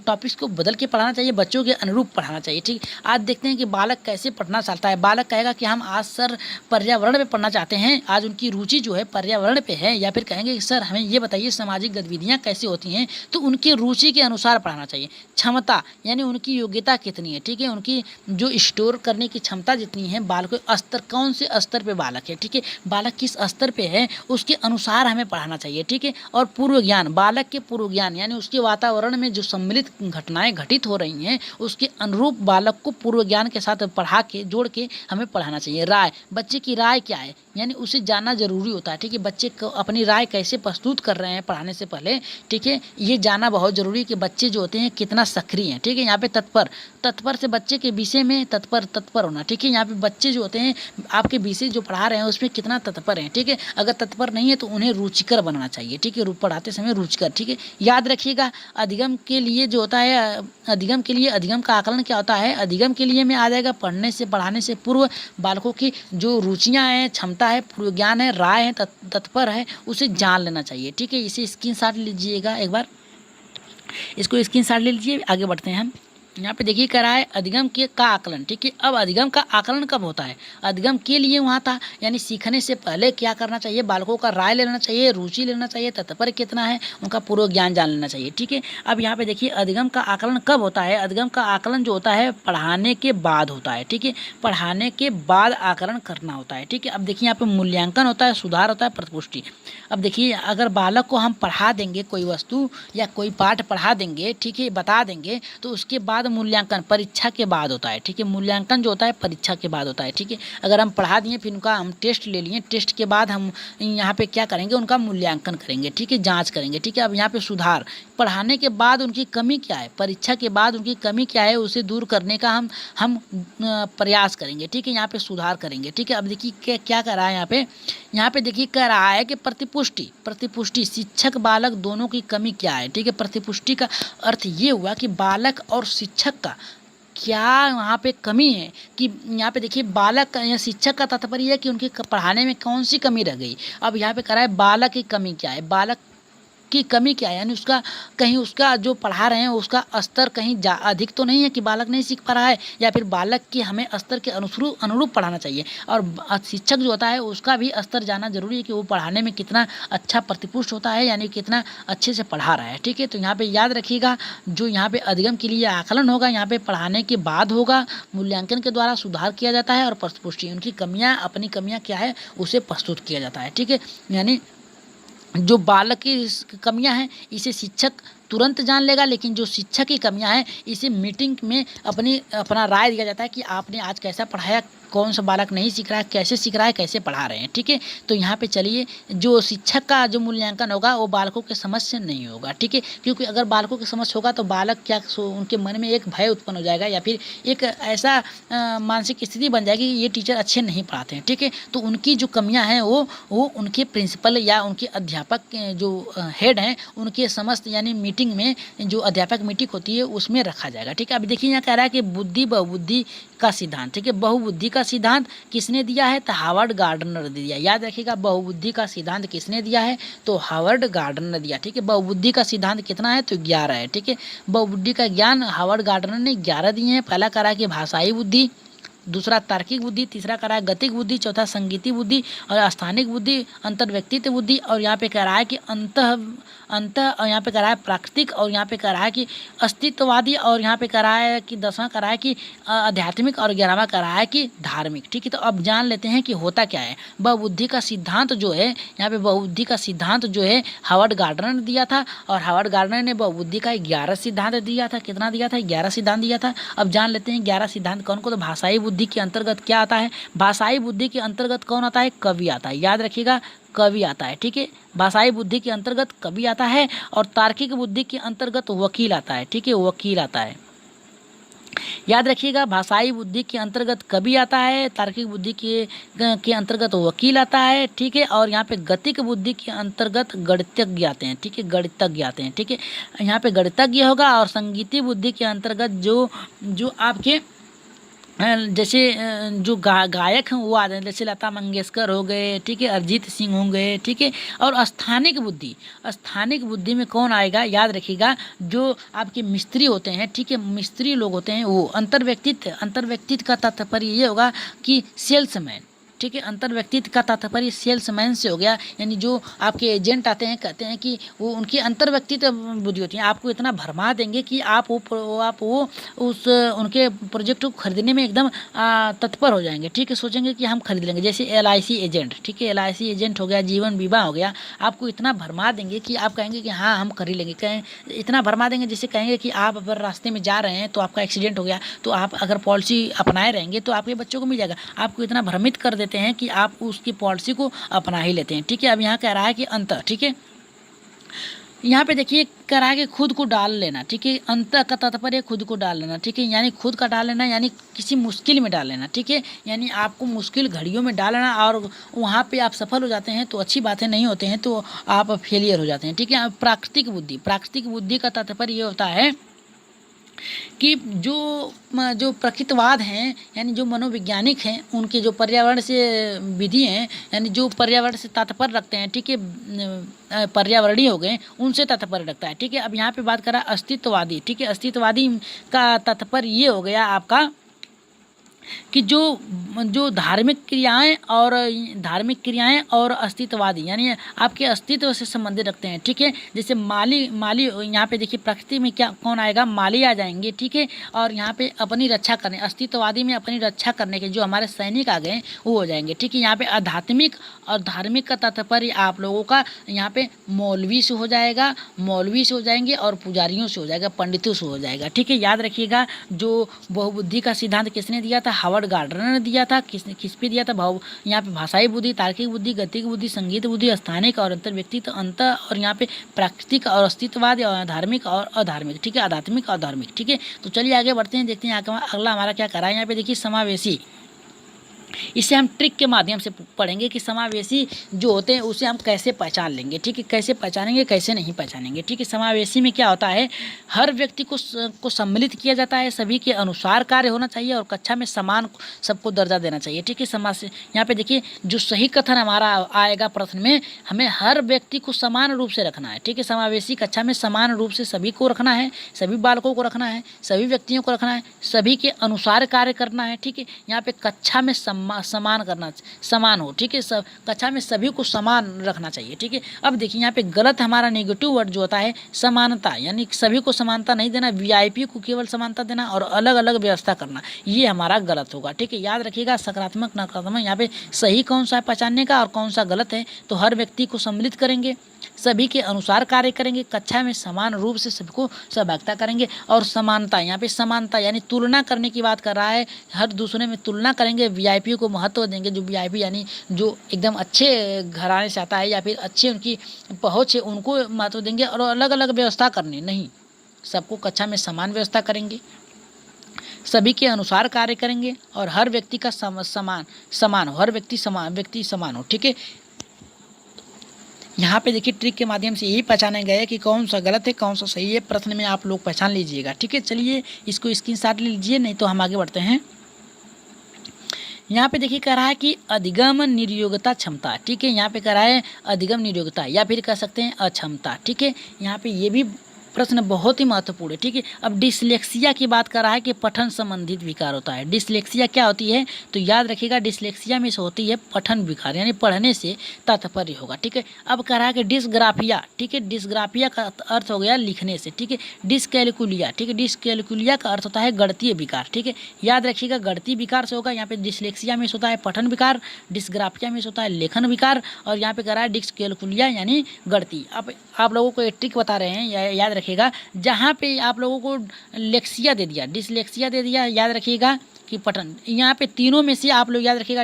टॉपिक्स को बदल के पढ़ाना चाहिए, बच्चों के अनुरूप पढ़ाना चाहिए, ठीक। आज देखते हैं कि बालक कैसे पढ़ना चाहता है। बालक कहेगा कि हम आज सर पर्यावरण पे पढ़ना चाहते हैं, आज उनकी रुचि जो है पर्यावरण पे है, या फिर कहेंगे कि सर हमें ये बताइए सामाजिक गतिविधियाँ कैसे होती हैं, तो उनकी रुचि के अनुसार पढ़ाना चाहिए। क्षमता यानी उनकी योग्यता कितनी है, ठीक है, उनकी जो स्टोर करने की क्षमता जितनी है, बालक स्तर कौन से स्तर पे बालक है, ठीक है, बालक किस स्तर पे है उसके अनुसार हमें पढ़ाना चाहिए, ठीक है। और पूर्व ज्ञान, बालक के पूर्व ज्ञान यानी उसके वातावरण में जो सम्मिलित घटनाएं घटित हो रही हैं उसके अनुरूप बालक को पूर्व ज्ञान के साथ पढ़ा के जोड़ के हमें पढ़ाना चाहिए। राय, बच्चे की राय क्या है, यानी उसे जानना जरूरी होता है, ठीक है। बच्चे को अपनी राय कैसे प्रस्तुत कर रहे हैं पढ़ाने से पहले, ठीक है, ये जानना बहुत जरूरी है कि बच्चे जो होते हैं कितना सक्रिय हैं, ठीक है। यहाँ पे तत्पर से बच्चे के विषय में तत्पर होना, ठीक है। यहाँ पे बच्चे जो होते हैं आपके विषय जो पढ़ा रहे हैं उसमें कितना तत्पर हैं, ठीक है। अगर तत्पर नहीं है तो उन्हें रुचिकर बनाना चाहिए, ठीक है, पढ़ाते समय रुचिकर, ठीक है। याद रखिएगा अधिगम के लिए जो होता है, अधिगम के लिए अधिगम का आकलन क्या होता है? अधिगम के लिए में आ जाएगा पढ़ाने से पूर्व बालकों की जो रुचियाँ हैं, क्षमता है, पूर्व ज्ञान है, राय है, तत्पर है, उसे जान लेना चाहिए, ठीक है। इसे स्क्रीनशॉट लीजिएगा, एक बार इसको स्क्रीनशॉट ले लीजिए। आगे बढ़ते हैं हम, यहाँ पे देखिए कह रहा है अधिगम का आकलन, ठीक है। अब अधिगम का आकलन कब होता है? अधिगम के लिए वहाँ था, यानी सीखने से पहले क्या करना चाहिए? बालकों का राय लेना चाहिए, रुचि लेना चाहिए, तत्पर कितना है, उनका पूर्व ज्ञान जान लेना चाहिए, ठीक है। अब यहाँ पे देखिए अधिगम का आकलन कब होता है? अधिगम का आकलन जो होता है पढ़ाने के बाद होता है, ठीक है, पढ़ाने के बाद आकलन करना होता है, ठीक है। अब देखिए यहाँ पे मूल्यांकन होता है, सुधार होता है, प्रतिपुष्टि। अब देखिए अगर बालक को हम पढ़ा देंगे कोई वस्तु या कोई पाठ पढ़ा देंगे, ठीक है, बता देंगे, तो उसके बाद मूल्यांकन परीक्षा के बाद होता है, ठीक है। मूल्यांकन जो होता है परीक्षा के बाद होता है, ठीक है। अगर हम पढ़ा दिए फिर उनका हम टेस्ट ले लिए, टेस्ट के बाद हम यहाँ पे क्या करेंगे? उनका मूल्यांकन करेंगे, ठीक है, जांच करेंगे, ठीक है। अब यहाँ पे सुधार, पढ़ाने के बाद उनकी कमी क्या है, परीक्षा के बाद उनकी कमी क्या है, उसे दूर करने का हम प्रयास करेंगे, ठीक है। यहाँ पे सुधार करेंगे, ठीक है। अब देखिए क्या कर रहा है यहाँ पे देखिए कह रहा है कि प्रतिपुष्टि शिक्षक बालक दोनों की कमी क्या है, ठीक है। प्रतिपुष्टि का अर्थ ये हुआ कि बालक और शिक्षक का क्या वहाँ पे कमी है, कि यहाँ पे देखिए बालक या शिक्षक का तात्पर्य है कि उनके पढ़ाने में कौन सी कमी रह गई। अब यहाँ पे कह रहा है बालक की कमी क्या है, बालक की कमी क्या है, यानी उसका कहीं उसका जो पढ़ा रहे हैं उसका स्तर कहीं अधिक तो नहीं है कि बालक नहीं सीख पा रहा है, या फिर बालक की हमें स्तर के अनुरूप पढ़ाना चाहिए। और शिक्षक जो होता है उसका भी स्तर जानना जरूरी है कि वो पढ़ाने में कितना अच्छा प्रतिपुष्ट होता है, यानी कितना अच्छे से पढ़ा रहा है। ठीक है, तो यहाँ पे याद रखिएगा जो यहाँ पे अधिगम के लिए आकलन होगा, यहाँ पे पढ़ाने के बाद होगा, मूल्यांकन के द्वारा सुधार किया जाता है और प्रतिपुष्टि उनकी कमियाँ अपनी कमियाँ क्या है उसे प्रस्तुत किया जाता है। ठीक है, यानी जो बालक की कमियां हैं इसे शिक्षक तुरंत जान लेगा, लेकिन जो शिक्षक की कमियां हैं इसे मीटिंग में अपना राय दिया जाता है कि आपने आज कैसा पढ़ाया, कौन सा बालक नहीं सीख रहा है, कैसे सीख रहा है, कैसे पढ़ा रहे हैं। ठीक है, तो यहाँ पे चलिए जो शिक्षक का जो मूल्यांकन होगा वो बालकों के समझ से नहीं होगा। ठीक है, क्योंकि अगर बालकों के समझ होगा तो बालक क्या उनके मन में एक भय उत्पन्न हो जाएगा, या फिर एक ऐसा मानसिक स्थिति बन जाएगी कि ये टीचर अच्छे नहीं पढ़ाते हैं। ठीक है, तो उनकी जो कमियाँ हैं वो उनके प्रिंसिपल या उनके अध्यापक जो हेड हैं उनके समस्त यानी मीटिंग में जो अध्यापक मीटिंग होती है उसमें रखा जाएगा। ठीक है, अभी देखिए यहाँ कह रहा है कि बुद्धि बहुबुद्धि का सिद्धांत। ठीक है, बहुबुद्धि का सिद्धांत किसने दिया है, तो हार्वर्ड गार्डनर ने दिया। याद रखिएगा बहुबुद्धि का सिद्धांत किसने दिया है, तो हार्वर्ड गार्डनर ने दिया। ठीक है, बहुबुद्धि का सिद्धांत कितना है, तो 11 है। ठीक है, बहुबुद्धि का ज्ञान हार्वर्ड गार्डनर ने 11 दिए हैं। पहला करा कि भाषाई बुद्धि, दूसरा तार्किक बुद्धि, तीसरा करा है गतिक बुद्धि, चौथा संगीती बुद्धि और स्थानिक बुद्धि, अंतर्व्यक्तित्व बुद्धि, और यहाँ पे कह रहा है कि अंत और यहाँ पे कह रहा है प्राकृतिक, और यहाँ पे कह रहा है कि अस्तित्ववादी, और यहाँ पे कह रहा है कि 10वां कह रहा है कि आध्यात्मिक, और 11वां कह रहा है कि धार्मिक। ठीक है, तो अब जान लेते हैं कि होता क्या है। बहुबुद्धि का सिद्धांत जो है, यहाँ पे बहुबुद्धि का सिद्धांत जो है हार्वर्ड गार्डनर ने दिया था, और हार्वर्ड गार्डनर ने बहुबुद्धि का 11 सिद्धांत दिया था। कितना दिया था, 11 सिद्धांत दिया था। अब जान लेते हैं 11 सिद्धांत कौन को, तो भाषाई बुद्धि के अंतर्गत क्या आता है, भाषाई बुद्धि के अंतर्गत कौन आता है, कवि आता है। याद रखिएगा कवि आता है। ठीक है, भाषाई बुद्धि के अंतर्गत कवि आता है, और तार्किक बुद्धि के अंतर्गत वकील आता है। ठीक है, वकील आता है। याद रखिएगा भाषाई बुद्धि के अंतर्गत कवि आता है, तार्किक बुद्धि के अंतर्गत वकील आता है। ठीक है, और यहाँ पे गतिक बुद्धि के अंतर्गत गणितज्ञ आते हैं। ठीक है, गणितज्ञ आते हैं। ठीक है, यहाँ पे गणितज्ञ होगा, और संगीती बुद्धि के अंतर्गत जो आपके जैसे जो गायक हैं वो आ जाए, जैसे लता मंगेशकर हो गए। ठीक है, अरिजीत सिंह हो गए। ठीक है, और स्थानिक बुद्धि में कौन आएगा, याद रखिएगा जो आपके मिस्त्री होते हैं। ठीक है, मिस्त्री लोग होते हैं वो। अंतर्व्यक्तित्व का तात्पर्य ये होगा कि सेल्समैन। ठीक है, अंतर्व्यक्तित्व का तात्पर्य सेल्समैन से हो गया, यानी जो आपके एजेंट आते हैं कहते हैं कि वो उनकी अंतर्व्यक्तित्व बुद्धि होती है, आपको इतना भरमा देंगे कि आप वो उस उनके प्रोजेक्ट को खरीदने में एकदम तत्पर हो जाएंगे। ठीक है, सोचेंगे कि हम खरीद लेंगे, जैसे LIC एजेंट। ठीक है, LIC एजेंट हो गया, जीवन बीमा हो गया, आपको इतना भरमा देंगे कि आप कहेंगे कि हाँ हम खरीद लेंगे। इतना भरमा देंगे जैसे कहेंगे कि आप अगर रास्ते में जा रहे हैं तो आपका एक्सीडेंट हो गया, तो आप अगर पॉलिसी अपनाए रहेंगे तो आपके बच्चों को मिल जाएगा। आपको इतना भ्रमित कर देते हैं कि आप उसकी पॉलिसी को अपना ही लेते हैं। ठीक है, अब यहाँ कह रहा है कि अंतर। ठीक है, यहाँ पे देखिए कह रहा है कि खुद को डाल लेना। ठीक है, अंतर का तात्पर्य खुद को डाल लेना। ठीक है, यानी खुद का डाल लेना यानी किसी मुश्किल में डाल लेना। ठीक है, यानी आपको मुश्किल घड़ियों में डाल लेना, और वहाँ पे आप सफल हो जाते हैं तो अच्छी बातें नहीं होते हैं, तो आप फेलियर हो जाते हैं। ठीक है, प्राकृतिक बुद्धि का तात्पर्य ये होता है कि जो प्रकृतिवाद हैं, यानी जो मनोवैज्ञानिक हैं, उनके जो पर्यावरण से विधि हैं, यानी जो पर्यावरण से तात्पर्य रखते हैं। ठीक है, पर्यावरणीय हो गए, उनसे तात्पर्य रखता है। ठीक है, अब यहाँ पे बात करा अस्तित्ववादी। ठीक है, अस्तित्ववादी का तात्पर्य ये हो गया आपका कि जो धार्मिक क्रियाएं और अस्तित्ववादी यानी आपके अस्तित्व से संबंधित रखते हैं। ठीक है, जैसे माली यहाँ पे देखिए प्रकृति में क्या कौन आएगा, माली आ जाएंगे। ठीक है, और यहाँ पे अपनी रक्षा करने, अस्तित्ववादी में अपनी रक्षा करने के जो हमारे सैनिक आ गए वो हो जाएंगे। ठीक है, यहाँ पे आध्यात्मिक और धार्मिक का तात्पर्य आप लोगों का यहाँ पे मौलवी से हो जाएंगे और पुजारियों से हो जाएगा, पंडितों से हो जाएगा। ठीक है, याद रखिएगा जो बहुबुद्धि का सिद्धांत किसने दिया था, हार्वर्ड गार्डनर ने दिया था। किस पे दिया था, यहाँ पे भाषाई बुद्धि, तार्किक बुद्धि, गतिक बुद्धि, संगीत बुद्धि, स्थानिक और अंतर्व्यक्तित्व, और यहाँ पे प्राकृतिक और अस्तित्ववाद, और धार्मिक और अधार्मिक। ठीक है, आध्यात्मिक और धार्मिक। ठीक है, तो चलिए आगे बढ़ते हैं, देखते हैं अगला हमारा क्या करा है। यहाँ पे देखिए समावेशी। इसे हम ट्रिक के माध्यम से पढ़ेंगे कि समावेशी जो होते हैं उसे हम कैसे पहचान लेंगे, ठीक है, कैसे पहचानेंगे कैसे नहीं पहचानेंगे, ठीक है। समावेशी में क्या होता है, हर व्यक्ति को सम्मिलित किया जाता है, सभी के अनुसार कार्य होना चाहिए और कक्षा में समान सबको दर्जा देना चाहिए, ठीक है। समाज यहाँ पे देखिए जो सही कथन हमारा आएगा प्रश्न में, हमें हर व्यक्ति को समान रूप से रखना है, ठीक है। समावेशी कक्षा में समान रूप से सभी को रखना है, सभी बालकों को रखना है, सभी व्यक्तियों को रखना है, सभी के अनुसार कार्य करना है, ठीक है। यहाँ पे कक्षा में समान करना, समान हो, ठीक है, सब कक्षा में सभी को समान रखना चाहिए, ठीक है। अब देखिए यहाँ पे गलत हमारा नेगेटिव वर्ड जो होता है समानता, यानी सभी को समानता नहीं देना, वीआईपी को केवल समानता देना और अलग अलग व्यवस्था करना, ये हमारा गलत होगा, ठीक है। याद रखिएगा सकारात्मक नकारात्मक, यहाँ पे सही कौन सा है पहचानने का और कौन सा गलत है, तो हर व्यक्ति को सम्मिलित करेंगे, सभी के अनुसार कार्य करेंगे, कक्षा में समान रूप से सबको सहभागिता करेंगे और समानता, यहाँ पे समानता यानी तुलना करने की बात कर रहा है, हर दूसरे में तुलना करेंगे, वीआईपी को महत्व देंगे, जो वीआईपी यानी जो एकदम अच्छे घराने से आता है या फिर अच्छे उनकी पहुँच है उनको महत्व देंगे और अलग अलग व्यवस्था करनी नहीं, सबको कक्षा में समान व्यवस्था करेंगे, सभी के अनुसार कार्य करेंगे और हर व्यक्ति का समान हो, हर व्यक्ति समान हो, ठीक है। यहाँ पे देखिए ट्रिक के माध्यम से यही पहचाना गया है कि कौन सा गलत है कौन सा सही है, प्रश्न में आप लोग पहचान लीजिएगा, ठीक है। चलिए इसको स्क्रीनशॉट ले लीजिए, नहीं तो हम आगे बढ़ते हैं। यहाँ पे देखिए कह रहा है कि अधिगम निर्योग्यता क्षमता, ठीक है। यहाँ पे कह रहा है अधिगम निर्योग्यता या फिर कह सकते हैं अक्षमता, ठीक है। यहाँ पे ये भी प्रश्न बहुत ही महत्वपूर्ण है, ठीक है। अब डिसलेक्सिया की बात कर रहा है कि पठन संबंधित विकार होता है। डिसलेक्सिया क्या होती है, तो याद रखिएगा डिसलेक्सिया में से होती है पठन विकार, यानी पढ़ने से तात्पर्य होगा, ठीक है। अब कह रहा है कि डिसग्राफिया, ठीक है, डिसग्राफिया का अर्थ हो गया लिखने से, ठीक है। डिसकैलकुलिया, ठीक है, डिसकैलकुलिया का अर्थ होता है गणितीय विकार, ठीक है। याद रखिएगा गणितीय विकार से होगा, यहाँ पे डिसलेक्सिया में से होता है पठन विकार, डिसग्राफिया में से होता है लेखन विकार और यहाँ पे कह रहा है डिसकैलकुलिया यानी गणितीय। अब आप लोगों को एक ट्रिक बता रहे हैं, याद रखिएगा जहाँ पे आप लोगों को लेक्सिया दे दिया, डिसलेक्सिया दे दिया, याद रखिएगा कि पठन, यहाँ पे तीनों में से आप लोग याद रखिएगा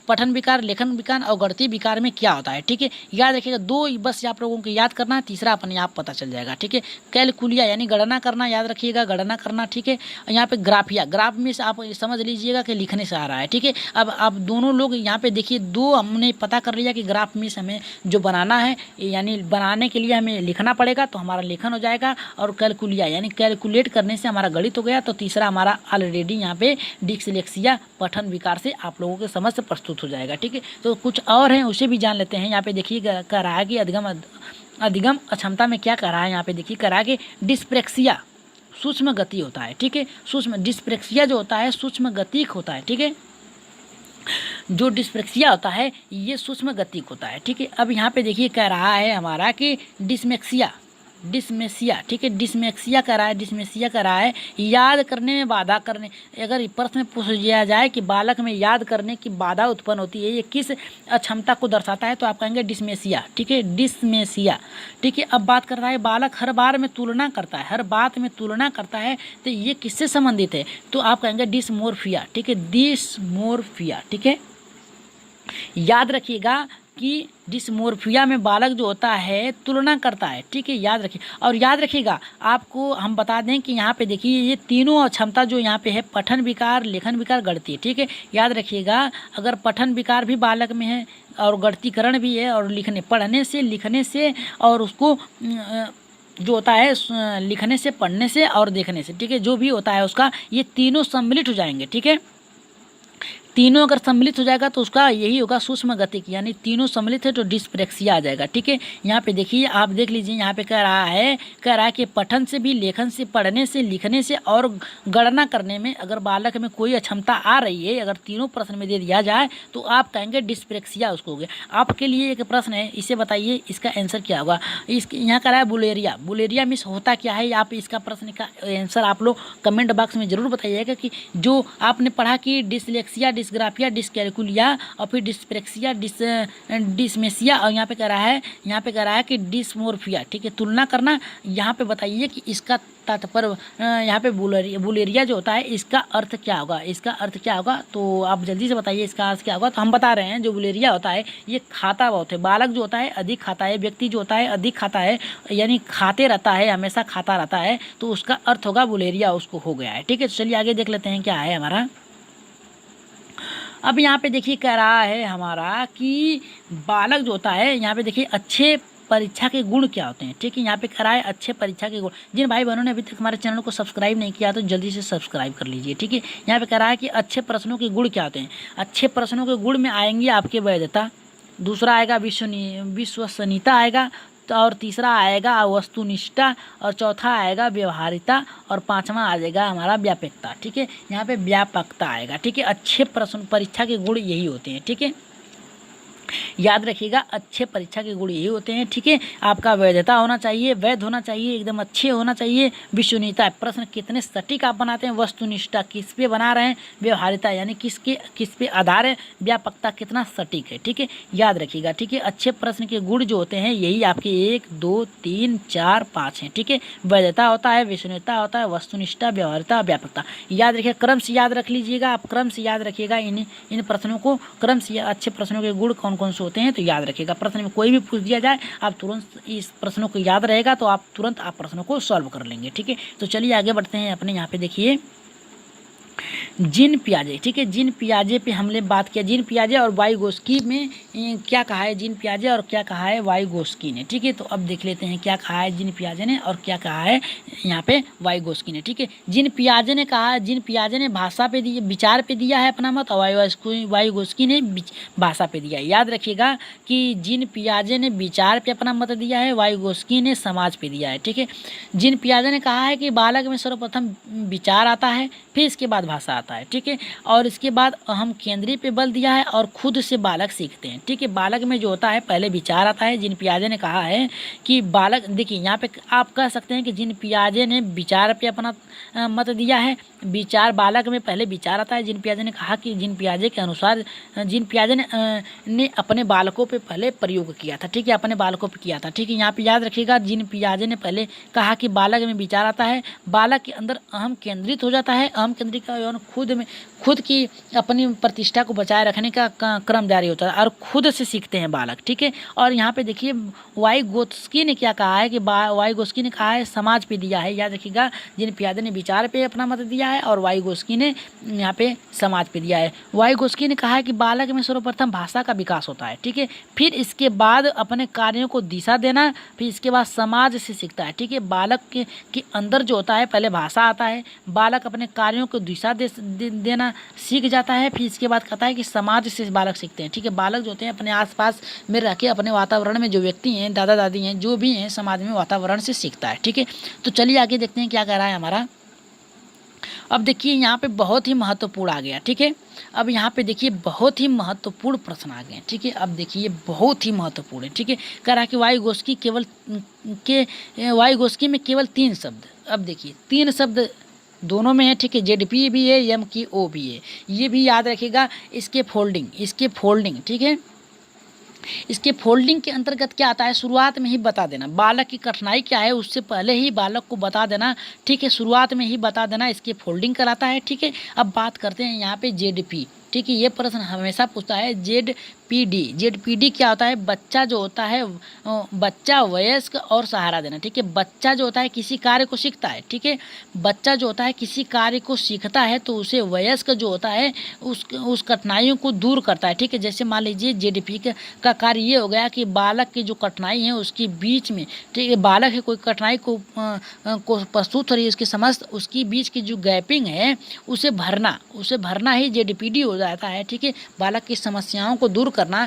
पठन विकार, लेखन विकार और गणितीय विकार में क्या होता है, ठीक है। याद रखिएगा दो बस आप लोगों को याद करना है, तीसरा अपने आप पता चल जाएगा, ठीक है। कैलकुलिया यानी गणना करना, याद रखिएगा गणना करना, ठीक है। यहाँ पे ग्राफिया, ग्राफ में से आप समझ लीजिएगा कि लिखने से आ रहा है, ठीक है। अब आप दोनों लोग यहाँ पे देखिए दो हमने पता कर लिया कि ग्राफ में से हमें जो बनाना है यानी बनाने के लिए हमें लिखना पड़ेगा तो हमारा लेखन हो जाएगा, और कैलकुलिया यानी कैलकुलेट करने से हमारा गणित हो गया, तो तीसरा हमारा ऑलरेडी यहाँ पे डिसलेक्सिया पठन विकार से आप लोगों के समझ से प्रस्तुत हो जाएगा, ठीक है। तो कुछ और हैं उसे भी जान लेते हैं। यहाँ पे देखिए कह रहा है कि अधिगम अक्षमता में क्या कह रहा है, यहाँ पे देखिए कह रहा है कि डिस्प्रेक्सिया सूक्ष्म गति होता है, ठीक है। सूक्ष्म डिस्प्रेक्सिया जो होता है सूक्ष्म गतिक होता है, ठीक है। जो डिस्प्रेक्सिया होता है ये सूक्ष्म गतिक होता है, ठीक है। अब यहाँ पे देखिए कह रहा है हमारा कि डिसमेसिया, ठीक है, डिसमेक्सिया कर रहा है, डिसमेसिया कर रहा है याद करने में बाधा करने, अगर प्रश्न पूछ लिया जाए कि बालक में याद करने की बाधा उत्पन्न होती है, ये किस अक्षमता को दर्शाता है, तो आप कहेंगे डिसमेसिया, ठीक है, डिसमेसिया, ठीक है। अब बात कर रहा है बालक हर बार में तुलना करता है, हर बात में तुलना करता है, तो ये किससे संबंधित है, तो आप कहेंगे डिसमोर्फिया, ठीक है, डिसमोर्फिया, ठीक है। याद रखिएगा कि डिसमोर्फिया में बालक जो होता है तुलना करता है, ठीक है, याद रखिए। और याद रखिएगा आपको हम बता दें कि यहाँ पे देखिए ये तीनों क्षमता जो यहाँ पे है पठन विकार, लेखन विकार, गणितीय, ठीक है। याद रखिएगा अगर पठन विकार भी बालक में है और गणितीकरण भी है और पढ़ने से लिखने से और उसको जो होता है लिखने से, पढ़ने से और देखने से, ठीक है, जो भी होता है उसका ये तीनों सम्मिलित हो जाएंगे, ठीक है। तीनों अगर सम्मिलित हो जाएगा तो उसका यही होगा सूक्ष्म गतिक, यानी तीनों सम्मिलित है तो डिस्प्रेक्सिया आ जाएगा, ठीक है। यहाँ पे देखिए आप देख लीजिए यहाँ पे कह रहा है कि पठन से भी, लेखन से, पढ़ने से, लिखने से और गणना करने में अगर बालक में कोई अक्षमता आ रही है, अगर तीनों प्रश्न में दे दिया जाए तो आप कहेंगे डिस्प्रेक्सिया उसको हो गया। आपके लिए एक प्रश्न है, इसे बताइए इसका आंसर क्या होगा। यहाँ कह रहा है बुलेरिया, बुलेरिया मीन्स होता क्या है, आप इसका प्रश्न का आंसर आप लोग कमेंट बॉक्स में जरूर बताइएगा कि जो आपने पढ़ा कि डिसलेक्सिया, डिसग्राफिया, डिसकैलकुलिया और फिर डिस्प्रेक्सिया, डिसमेसिया और यहाँ पे कह रहा है कि डिसमोर्फिया, ठीक है, तुलना करना। यहाँ पे बताइए कि इसका तात्पर्य यहाँ पे बुलेरिया जो होता है इसका अर्थ क्या होगा, इसका अर्थ क्या होगा, तो आप जल्दी से बताइए इसका अर्थ क्या होगा। तो हम बता रहे हैं जो बुलेरिया होता है ये खाता बहुत है, बालक जो होता है अधिक खाता है, व्यक्ति जो होता है अधिक खाता है, यानी खाते रहता है, हमेशा खाता रहता है, तो उसका अर्थ होगा बुलेरिया उसको हो गया है, ठीक है। चलिए आगे देख लेते हैं क्या है हमारा। अब यहाँ पे देखिए कह रहा है हमारा कि बालक जो होता है, यहाँ पे देखिए अच्छे परीक्षा के गुण क्या होते हैं। ठीक है, यहाँ पे कह रहा है अच्छे परीक्षा के गुण। जिन भाई बहनों ने अभी तक हमारे चैनल को सब्सक्राइब नहीं किया तो जल्दी से सब्सक्राइब कर लीजिए। ठीक है, यहाँ पे कह रहा है कि अच्छे प्रश्नों के गुण क्या होते हैं। अच्छे प्रश्नों के गुण में आएंगे आपके वैधता, दूसरा आएगा विश्वसनीयता आएगा, तो और तीसरा आएगा वस्तुनिष्ठा, और चौथा आएगा व्यवहारिता, और पांचवा आ जाएगा हमारा व्यापकता। ठीक है, यहाँ पे व्यापकता आएगा। ठीक है, अच्छे प्रश्न परीक्षा के गुण यही होते हैं। ठीक है, याद रखिएगा अच्छे परीक्षा के गुण यही होते हैं। ठीक है, आपका वैधता होना चाहिए, वैध होना चाहिए, एकदम अच्छे होना चाहिए। विश्वसनीयता, प्रश्न कितने सटीक आप बनाते हैं। वस्तुनिष्ठा, किस पे बना रहे हैं। व्यवहारिता यानी किस पे आधार है। व्यापकता, कितना सटीक है। ठीक है, याद रखिएगा। ठीक है, अच्छे प्रश्न के गुण जो होते हैं यही आपके 1 2 3 4 5 हैं। ठीक है, वैधता होता है, विश्वसनीयता होता है, वस्तुनिष्ठा, व्यवहारिता, व्यापकता। याद रखिए, क्रम से याद रख लीजिएगा आप, क्रम से याद रखिएगा इन प्रश्नों को, क्रम से। अच्छे प्रश्नों के गुण कौन कौन से होते हैं तो याद रखिएगा। प्रश्न में कोई भी पूछ दिया जाए आप तुरंत इस प्रश्नों को याद रहेगा तो आप तुरंत प्रश्नों को सॉल्व कर लेंगे। ठीक है, तो चलिए आगे बढ़ते हैं। अपने यहाँ पे देखिए जीन पियाजे। ठीक है, जीन पियाजे पे हमने बात किया। जीन पियाजे और वाइगोस्की में क्या कहा है जीन पियाजे और क्या कहा है वाइगोस्की ने। ठीक है, तो अब देख लेते हैं क्या कहा है जीन पियाजे ने और क्या कहा है यहाँ पे वाइगोस्की ने। ठीक है, जीन पियाजे ने कहा, जीन पियाजे ने भाषा पे दिया, विचार पे दिया है अपना मत, और वाइगोस्की ने भाषा पे दिया है। याद रखिएगा कि जीन पियाजे ने विचार पे अपना मत दिया है, वाइगोस्की ने समाज पे दिया है। ठीक है, जीन पियाजे ने कहा है कि बालक में सर्वप्रथम विचार आता है, फिर इसके बाद भाषा आता है। ठीक है, और इसके बाद हम केंद्रीय पे बल दिया है और खुद से बालक सीखते हैं। ठीक है, बालक में जो होता है पहले विचार आता है। जिन पियाजे ने कहा है कि बालक, देखिए यहाँ पे आप कह सकते हैं कि जिन पियाजे ने विचार पे अपना मत दिया है। विचार, बालक में पहले विचार आता है। जिन पियाजे ने कहा कि जिन पियाजे के अनुसार जिन पियाजे ने अपने बालकों पे पहले प्रयोग किया था। ठीक है, अपने बालकों पे किया था। ठीक है, यहाँ पे याद रखिएगा जिन पियाजे ने पहले कहा कि बालक में विचार आता है, बालक के अंदर अहम केंद्रित हो जाता है, अहम केंद्रित का खुद की अपनी प्रतिष्ठा को बचाए रखने का क्रम जारी होता है और खुद से सीखते हैं बालक। ठीक है, और यहाँ पे देखिए वाइगोत्स्की ने क्या कहा है कि वाइगोत्स्की ने कहा है समाज पे दिया है। याद रखिएगा जिन पियाजे ने विचार पे अपना मत दिया है और वाइगोत्स्की ने यहाँ पे समाज पे दिया है। वाइगोत्स्की ने कहा है कि बालक में सर्वप्रथम भाषा का विकास होता है। ठीक है, फिर इसके बाद अपने कार्यों को दिशा देना, फिर इसके बाद समाज से सीखता है। ठीक है, बालक के अंदर जो होता है पहले भाषा आता है, बालक अपने कार्यों को दिशा देना सीख जाता है, फिर इसके बाद कहता है कि समाज से बालक सीखते हैं। ठीक है, बालक जो होते हैं अपने आसपास में रह के अपने वातावरण में जो व्यक्ति हैं, दादा दादी हैं, जो भी हैं समाज में, वातावरण से सीखता है। ठीक है, तो चलिए आगे देखते हैं क्या कह रहा है हमारा। अब देखिए यहाँ पे बहुत ही महत्वपूर्ण आ गया। ठीक है, अब यहाँ पे देखिए बहुत ही महत्वपूर्ण प्रश्न आ गए। ठीक है, अब देखिए बहुत ही महत्वपूर्ण है। ठीक है, कह रहा है कि वाइगोस्की में केवल 3 शब्द। अब देखिए 3 शब्द दोनों में है। ठीक है, जेडपी भी है, एम की ओ भी है, ये भी याद रखिएगा। इसके फोल्डिंग ठीक है, इसके फोल्डिंग के अंतर्गत क्या आता है, शुरुआत में ही बता देना बालक की कठिनाई क्या है, उससे पहले ही बालक को बता देना। ठीक है, शुरुआत में ही बता देना, इसके फोल्डिंग कराता है। ठीक है, अब बात करते हैं यहाँ पे जेडपी। ठीक है, ये प्रश्न हमेशा पूछता है जेडपीडी क्या होता है। बच्चा जो होता है, बच्चा, वयस्क और सहारा देना। ठीक है, बच्चा जो होता है किसी कार्य को सीखता है। ठीक है, बच्चा जो होता है किसी कार्य को सीखता है तो उसे वयस्क जो होता है उस कठिनाइयों को दूर करता है। ठीक है, जैसे मान लीजिए जेडपी का कार्य ये हो गया कि बालक की जो कठिनाई है उसके बीच में, ठीक है, बालक है कोई कठिनाई को प्रस्तुत हो रही है, उसके समस्त उसकी बीच की जो गैपिंग है उसे भरना ही जेडपीडी हो जाता है। ठीक है, बालक की समस्याओं को दूर करना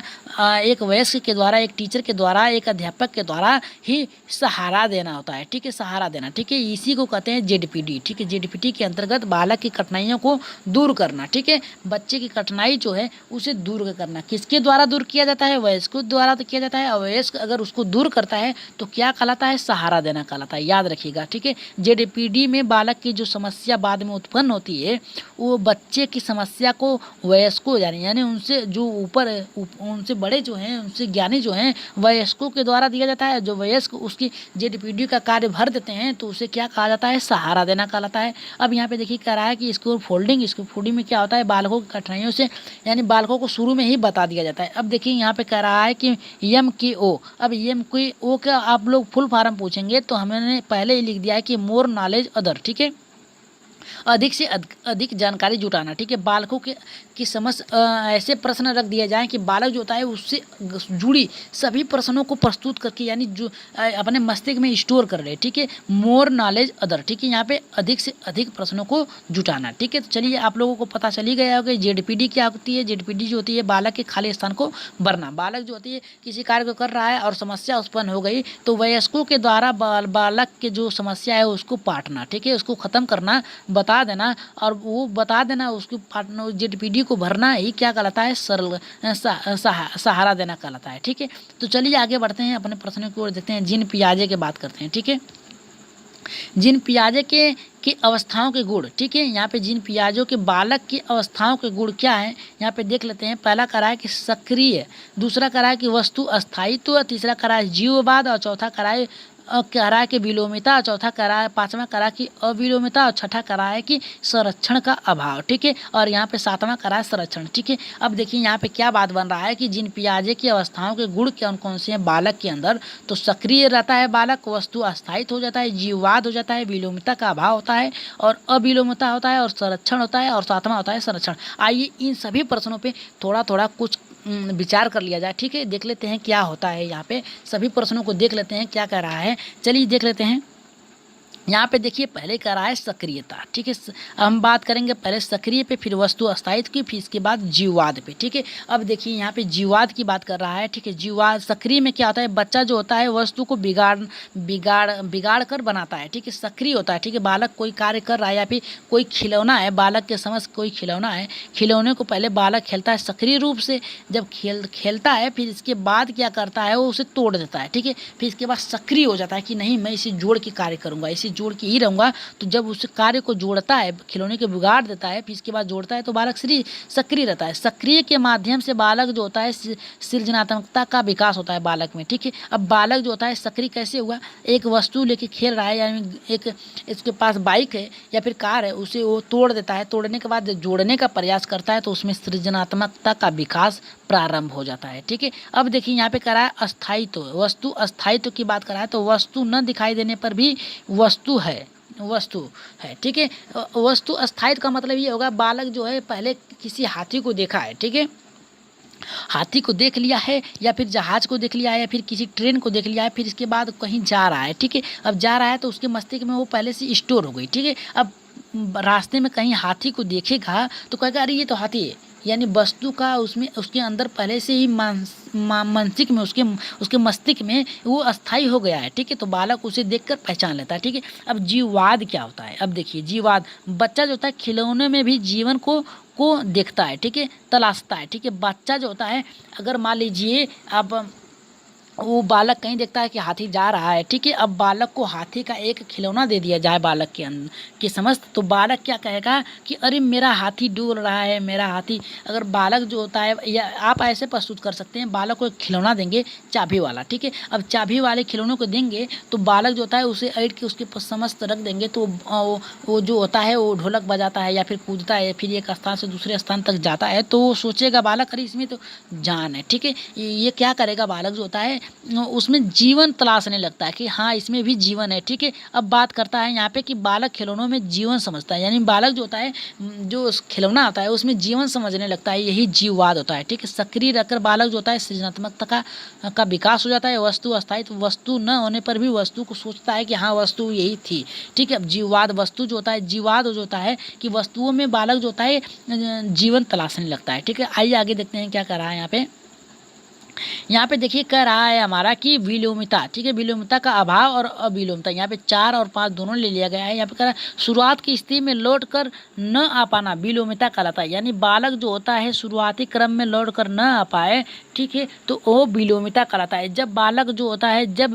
एक वयस्क के द्वारा, एक टीचर के द्वारा, एक अध्यापक के द्वारा ही सहारा देना होता है। ठीक है, सहारा देना। ठीक है, इसी को कहते हैं जेडपीडी। ठीक है, जेडपीडी के अंतर्गत बालक की कठिनाइयों को दूर करना। ठीक है, बच्चे की कठिनाई जो है उसे दूर करना किसके द्वारा दूर किया जाता है, वयस्क द्वारा तो किया जाता है। वयस्क अगर उसको दूर करता है तो क्या कहलाता है, सहारा देना कहलाता है। याद रखिएगा। ठीक है, जेडपीडी में बालक की जो समस्या बाद में उत्पन्न होती है वो बच्चे की समस्या को वयस्कों यानी उनसे जो ऊपर उनसे बड़े जो हैं, उनसे ज्ञानी जो हैं, वयस्कों के द्वारा दिया जाता है। जो वयस्क उसकी जेडपीडी का कार्य भर देते हैं तो उसे क्या कहा जाता है, सहारा देना कहलाता है। अब यहाँ पे देखिए कह रहा है कि इसको फोल्डिंग में क्या होता है, बालकों की कठिनाइयों से यानी बालकों को शुरू में ही बता दिया जाता है। अब देखिए यहाँ पे कह रहा है कि एम की ओ। अब एम की ओ का आप लोग फुल फॉर्म पूछेंगे तो हमने पहले ही लिख दिया है कि मोर नॉलेज अदर। ठीक है, अधिक से अधिक जानकारी जुटाना, ठीक है। बालकों के की समझ ऐसे प्रश्न रख दिए जाएँ कि बालक जो होता है उससे जुड़ी सभी प्रश्नों को प्रस्तुत करके यानी जो अपने मस्तिष्क में स्टोर कर ले, ठीक है। मोर नॉलेज अदर, ठीक है। यहाँ पे अधिक से अधिक प्रश्नों को जुटाना, ठीक है। तो चलिए आप लोगों को पता चल ही गया होगा जेडपीडी क्या होती है। जेडपीडी जो होती है बालक के खाली स्थान को भरना। बालक जो होती है किसी कार्य को कर रहा है और समस्या उत्पन्न हो गई तो वयस्कों के द्वारा बालक के जो समस्या है उसको पाटना, ठीक है, उसको ख़त्म करना, बता देना और वो बता देना उसको पाटना। जेडपीडी को भरना ही क्या कहलाता है, सरल सहारा देना कहलाता है, ठीक है। तो चलिए आगे बढ़ते हैं, अपने प्रश्नों की ओर देखते हैं। जीन पियाजे की बात करते हैं, ठीक है। जीन पियाजे के अवस्थाओं के गुण, ठीक है। यहाँ पे जीन पियाजों के बालक की अवस्थाओं के गुण क्या है यहाँ पे देख लेते हैं। पहला करा है कि सक्रिय, दूसरा करा है कि वस्तु अस्थायित्व, तीसरा करा है जीववाद और चौथा करा है करा है कि विलोमिता, चौथा करा है, पांचवा करा कि अविलोमिता और छठा करा है कि संरक्षण का अभाव, ठीक है। और यहाँ पे सातवां करा है संरक्षण, ठीक है। अब देखिए यहाँ पे क्या बात बन रहा है कि जिन पियाजे की अवस्थाओं के गुण कौन कौन से हैं बालक के अंदर, तो सक्रिय रहता है बालक, वस्तु अस्थायित हो जाता है, जीववाद हो जाता है, विलोमिता का अभाव होता है और अविलोमिता होता है और संरक्षण होता है और सातवां होता है संरक्षण। आइए इन सभी प्रश्नों पे थोड़ा थोड़ा कुछ विचार कर लिया जाए, ठीक है। देख लेते हैं क्या होता है यहाँ पे, सभी प्रश्नों को देख लेते हैं क्या कह रहा है। चलिए देख लेते हैं। यहाँ पे देखिए पहले कह रहा है सक्रियता, ठीक है। हम बात करेंगे पहले सक्रिय पे, फिर वस्तु अस्थायित्व की, फिर इसके बाद जीववाद पे, ठीक है। अब देखिए यहाँ पे जीववाद की बात कर रहा है, ठीक है। जीववाद सक्रिय में क्या होता है, बच्चा जो होता है वस्तु को बिगाड़ कर बनाता है, ठीक है, सक्रिय होता है, ठीक है। बालक कोई कार्य कर रहा है या फिर कोई खिलौना है, बालक के समझ कोई खिलौना है, खिलौने को पहले बालक खेलता है सक्रिय रूप से, जब खेलता है फिर इसके बाद क्या करता है वो उसे तोड़ देता है, ठीक है। फिर इसके बाद सक्रिय हो जाता है कि नहीं मैं इसे जोड़ के कार्य करूँगा, इसे जोड़ के ही रहूँगा। तो जब उस कार्य को जोड़ता है, खिलौने के बिगाड़ देता है, फिर इसके बाद जोड़ता है तो बालक सक्रिय रहता है। सक्रिय के माध्यम से बालक जो होता है सृजनात्मकता का विकास होता है बालक में, ठीक है। अब बालक जो होता है सक्रिय कैसे हुआ, एक वस्तु लेके खेल रहा है, यानी एक इसके पास बाइक है या फिर कार है, उसे वो तोड़ देता है, तोड़ने के बाद जोड़ने का प्रयास करता है तो उसमें सृजनात्मकता का विकास प्रारंभ हो जाता है, ठीक है। अब देखिए यहाँ पे करा है अस्थायित्व, वस्तु अस्थायित्व की बात करा है तो वस्तु न दिखाई देने पर भी वस्तु है, ठीक है। वस्तु अस्थायित्व का मतलब ये होगा बालक जो है पहले किसी हाथी को देखा है, ठीक है, हाथी को देख लिया है या फिर जहाज को देख लिया है या फिर किसी ट्रेन को देख लिया है, फिर इसके बाद कहीं जा रहा है, ठीक है। अब जा रहा है तो उसके मस्तिष्क में वो पहले से स्टोर हो गई, ठीक है। अब रास्ते में कहीं हाथी को देखेगा तो कहेगा अरे ये तो हाथी है, यानी वस्तु का उसमें उसके अंदर पहले से ही मानसिक में उसके मस्तिष्क में वो अस्थायी हो गया है, ठीक है। तो बालक उसे देखकर पहचान लेता है, ठीक है। अब जीववाद क्या होता है, अब देखिए जीववाद, बच्चा जो होता है खिलौने में भी जीवन को देखता है, ठीक है, तलाशता है, ठीक है। बच्चा जो होता है अगर मान लीजिए अब वो बालक कहीं देखता है कि हाथी जा रहा है, ठीक है। अब बालक को हाथी का एक खिलौना दे दिया जाए बालक के अंदर की समझ, तो बालक क्या कहेगा कि अरे मेरा हाथी डोल रहा है, मेरा हाथी। अगर बालक जो होता है, या आप ऐसे प्रस्तुत कर सकते हैं, बालक को एक खिलौना देंगे चाबी वाला, ठीक है। अब चाबी वाले खिलौनों को देंगे तो बालक जो होता है उसे ऐड के उसके समझ रख देंगे तो वो जो होता है वो ढोलक बजाता है या फिर कूदता है, फिर एक स्थान से दूसरे स्थान तक जाता है, तो वो सोचेगा बालक अरे इसमें तो जान है, ठीक है। ये क्या करेगा बालक जो होता है उसमें जीवन तलाशने लगता है कि हाँ इसमें भी जीवन है, ठीक है। अब बात करता है यहाँ पे कि बालक खिलौनों में जीवन समझता है, यानी बालक जो होता है जो खिलौना आता है उसमें जीवन समझने लगता है, यही जीववाद होता है, ठीक है। सक्रिय रखकर बालक जो होता है सृजनात्मकता का विकास हो जाता है। वस्तु अस्थायित्व, वस्तु न होने पर भी वस्तु को सोचता है कि हाँ वस्तु यही थी, ठीक है। अब जीववाद, वस्तु जो होता है, जीववाद जो होता है कि वस्तुओं में बालक जो होता है जीवन तलाशने लगता है, ठीक है। आइए आगे देखते हैं क्या कर रहा है यहाँ पे देखिए कह रहा है हमारा कि विलोमिता, ठीक है, विलोमिता का अभाव और अविलोमिता, यहाँ पे 4 और 5 दोनों ले लिया गया है। यहाँ पे कह रहा है शुरुआत की स्थिति में लौट कर न आ पाना विलोमिता कहलाता है, यानी बालक जो होता है शुरुआती क्रम में लौट कर न आ पाए, ठीक है, तो वो विलोमिता कहलाता है। जब बालक जो होता है जब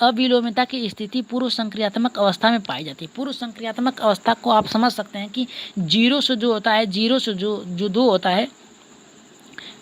अविलोमिता की स्थिति पूर्व संक्रियात्मक अवस्था में पाई जाती है। पूर्व संक्रियात्मक अवस्था को आप समझ सकते हैं कि जीरो से जो होता है, जीरो से जो 2 होता है,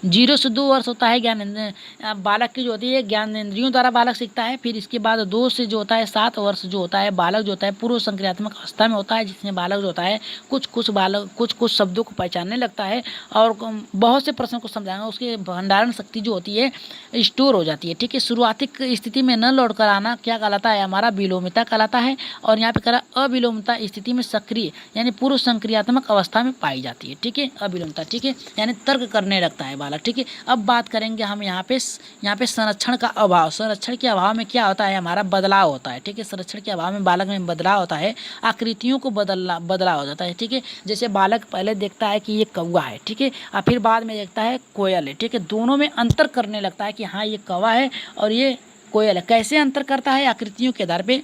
0 से 2 वर्ष होता है ज्ञानेंद्र बालक की जो होती है ज्ञानेंद्रियों द्वारा बालक सीखता है। फिर इसके बाद 2 से जो होता है 7 वर्ष जो होता है बालक जो होता है पूर्व संक्रियात्मक अवस्था में होता है, जिसमें बालक जो होता है कुछ शब्दों को पहचानने लगता है और बहुत से प्रश्नों को समझाएंगे। उसकी भंडारण शक्ति जो होती है स्टोर हो जाती है। ठीक है, शुरुआती स्थिति में न लौट कर आना क्या कहलाता है, हमारा विलोमिता कहलाता है। और यहाँ पे करा अविलोमिता स्थिति में सक्रिय यानी पूर्व संक्रियात्मक अवस्था में पाई जाती है। ठीक है, अविलोमिता। ठीक है, यानी तर्क करने लगता है बालक। ठीक है, अब बात करेंगे हम यहाँ पे संरक्षण का अभाव। संरक्षण के अभाव में क्या होता है, हमारा बदलाव होता है। ठीक है, संरक्षण के अभाव में बालक में बदलाव होता है, आकृतियों को बदलाव हो जाता है। ठीक है, जैसे बालक पहले देखता है कि ये कौवा है, ठीक है, और फिर बाद में देखता है कोयल है। ठीक है, दोनों में अंतर करने लगता है कि हाँ ये कौवा है और ये कोयल है। कैसे अंतर करता है, आकृतियों के आधार पे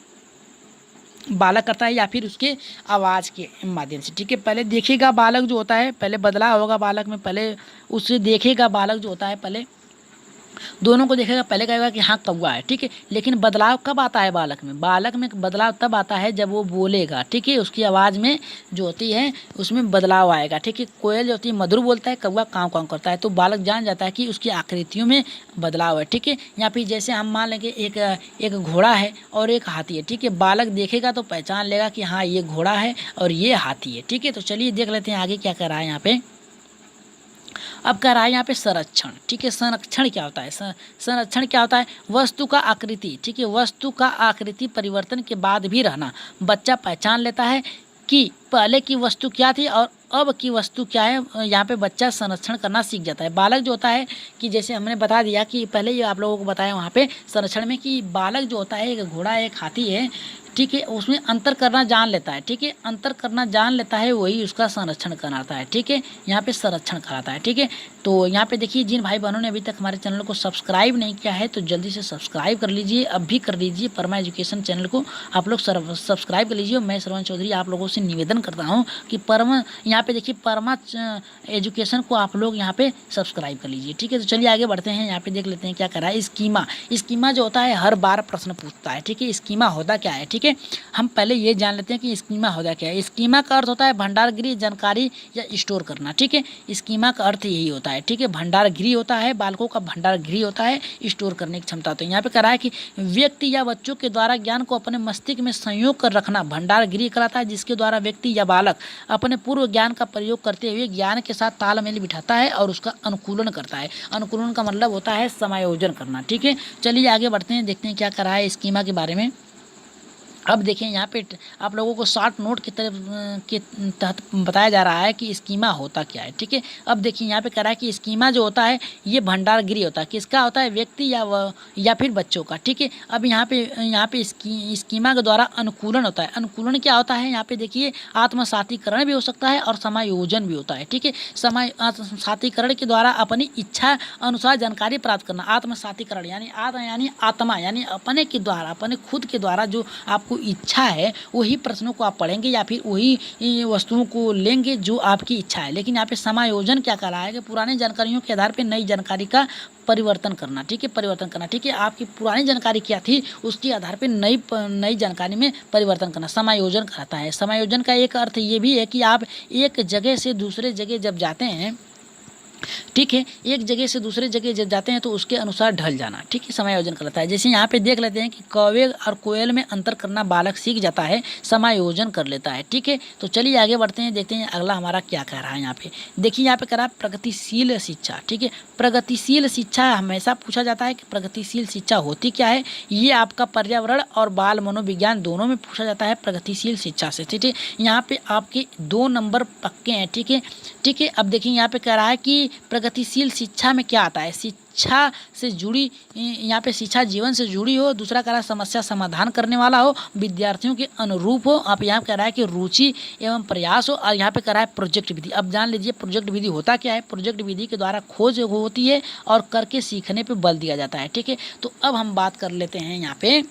बालक करता है या फिर उसके आवाज़ के माध्यम से। ठीक है, पहले देखेगा बालक जो होता है, पहले बदलाव होगा बालक में, पहले उसे देखेगा बालक जो होता है, पहले दोनों को देखेगा, पहले कहेगा कि हाँ कौवा है। ठीक है, लेकिन बदलाव कब आता है बालक में, बालक में बदलाव तब आता है जब वो बोलेगा। ठीक है, उसकी आवाज़ में जो होती है उसमें बदलाव आएगा। ठीक है, कोयल जो होती है मधुर बोलता है, कौवा काँव काँव करता है, तो बालक जान जाता है कि उसकी आकृतियों में बदलाव है। ठीक है, या फिर जैसे हम मान लेंगे एक घोड़ा है और एक हाथी है। ठीक है, बालक देखेगा तो पहचान लेगा कि हाँ ये घोड़ा है और ये हाथी है। ठीक है, तो चलिए देख लेते हैं आगे क्या कर रहा है यहाँ पे। अब कह रहा है यहाँ पे संरक्षण। ठीक है, संरक्षण क्या होता है, संरक्षण क्या होता है, वस्तु का आकृति। ठीक है, वस्तु का आकृति परिवर्तन के बाद भी रहना। बच्चा पहचान लेता है कि पहले की वस्तु क्या थी और अब की वस्तु क्या है। यहाँ पे बच्चा संरक्षण करना सीख जाता है। बालक जो होता है कि जैसे हमने बता दिया कि पहले ही आप लोगों को बताया वहाँ पे संरक्षण में कि बालक जो होता है एक घोड़ा है एक हाथी है। ठीक है, उसमें अंतर करना जान लेता है। ठीक है, अंतर करना जान लेता है, वही उसका संरक्षण कराता है। ठीक है, यहाँ पे संरक्षण कराता है। ठीक है, तो यहाँ पे देखिए जिन भाई बहनों ने अभी तक हमारे चैनल को सब्सक्राइब नहीं किया है तो जल्दी से सब्सक्राइब कर लीजिए, अब भी कर लीजिए। परमा एजुकेशन चैनल को आप लोग सब्सक्राइब कर लीजिए। मैं श्रवण चौधरी आप लोगों से निवेदन करता हूँ कि परमा यहाँ पे देखिए परमा एजुकेशन को आप लोग यहाँ पे सब्सक्राइब कर लीजिए। ठीक है, तो चलिए आगे बढ़ते हैं। यहाँ पे देख लेते हैं क्या कर रहा है। स्कीमा जो होता है हर बार प्रश्न पूछता है। ठीक है, स्कीमा होता क्या है। ठीक है, हम पहले ये जान लेते हैं कि स्कीमा होता क्या है। स्कीमा का अर्थ होता है भंडारगृह जानकारी या स्टोर करना। ठीक है, स्कीमा का अर्थ यही होता है। ठीक है, भंडारगृह होता है, बालकों का भंडारगृह होता है, स्टोर करने की क्षमता। तो यहाँ पे कह रहा है कि व्यक्ति या बच्चों के द्वारा ज्ञान को अपने मस्तिष्क में संयोग कर रखना भंडारगृह कहलाता है, जिसके द्वारा व्यक्ति या बालक अपने पूर्व ज्ञान का प्रयोग करते हुए ज्ञान के साथ तालमेल बिठाता है और उसका अनुकूलन करता है। अनुकूलन का मतलब होता है समायोजन करना। ठीक है, चलिए आगे बढ़ते हैं, देखते हैं क्या कर रहा है स्कीमा के बारे में। अब देखिए यहाँ पे आप लोगों को शॉर्ट नोट की तरफ के तहत बताया जा रहा है कि स्कीमा होता क्या है। ठीक है, अब देखिए यहाँ पे कह रहा है कि स्कीमा जो होता है ये भंडारगृह होता है, किसका होता है, व्यक्ति या फिर बच्चों का। ठीक है, अब यहाँ पे स्कीमा के द्वारा अनुकूलन होता है। अनुकूलन क्या होता है, यहाँ पे देखिए आत्मसातीकरण भी हो सकता है और समायोजन भी होता है। ठीक है, आत्मसातीकरण के द्वारा अपनी इच्छा अनुसार जानकारी प्राप्त करना। आत्मसातीकरण यानी आत्मा यानी अपने के द्वारा, अपने खुद के द्वारा जो आपको इच्छा है वही प्रश्नों को आप पढ़ेंगे या फिर वही वस्तुओं को लेंगे जो आपकी इच्छा है। लेकिन यहाँ पे समायोजन क्या कर रहा है कि पुरानी जानकारियों के आधार पे नई जानकारी का परिवर्तन करना। ठीक है, परिवर्तन करना। ठीक है, आपकी पुरानी जानकारी क्या थी उसके आधार पे नई जानकारी में परिवर्तन करना समायोजन कहलाता है। समायोजन का एक अर्थ ये भी है कि आप एक जगह से दूसरे जगह जब जाते हैं, ठीक है, एक जगह से दूसरे जगह जब जाते हैं तो उसके अनुसार ढल जाना। ठीक है, समायोजन कहलाता है। जैसे यहाँ पे देख लेते हैं कि कौवे और कोयल में अंतर करना बालक सीख जाता है, समायोजन कर लेता है। ठीक है, तो चलिए आगे बढ़ते हैं, देखते हैं अगला हमारा क्या कह रहा है। यहाँ पे देखिए, यहाँ पे कह रहा है प्रगतिशील शिक्षा। ठीक है, प्रगतिशील शिक्षा हमेशा पूछा जाता है कि प्रगतिशील शिक्षा होती क्या है। ये आपका पर्यावरण और बाल मनोविज्ञान दोनों में पूछा जाता है प्रगतिशील शिक्षा से। ठीक है, यहाँ पे आपके 2 नंबर पक्के हैं। ठीक है, ठीक है, अब देखिए यहाँ पे कह रहा है कि प्रगतिशील शिक्षा में क्या आता है, शिक्षा से जुड़ी, यहाँ पे शिक्षा जीवन से जुड़ी हो। दूसरा कह रहा है समस्या समाधान करने वाला हो, विद्यार्थियों के अनुरूप हो। आप यहाँ कह रहा है कि रुचि एवं प्रयास हो। और यहाँ पे कह रहा है प्रोजेक्ट विधि। अब जान लीजिए प्रोजेक्ट विधि होता क्या है। प्रोजेक्ट विधि के द्वारा खोज होती है और करके सीखने पे बल दिया जाता है। ठीक है, तो अब हम बात कर लेते हैं यहाँ पे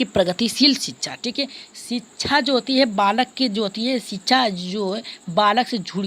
की प्रगतिशील शिक्षा। ठीक है, शिक्षा जो होती है बालक की जो होती है, शिक्षा जो है बालक से जोड़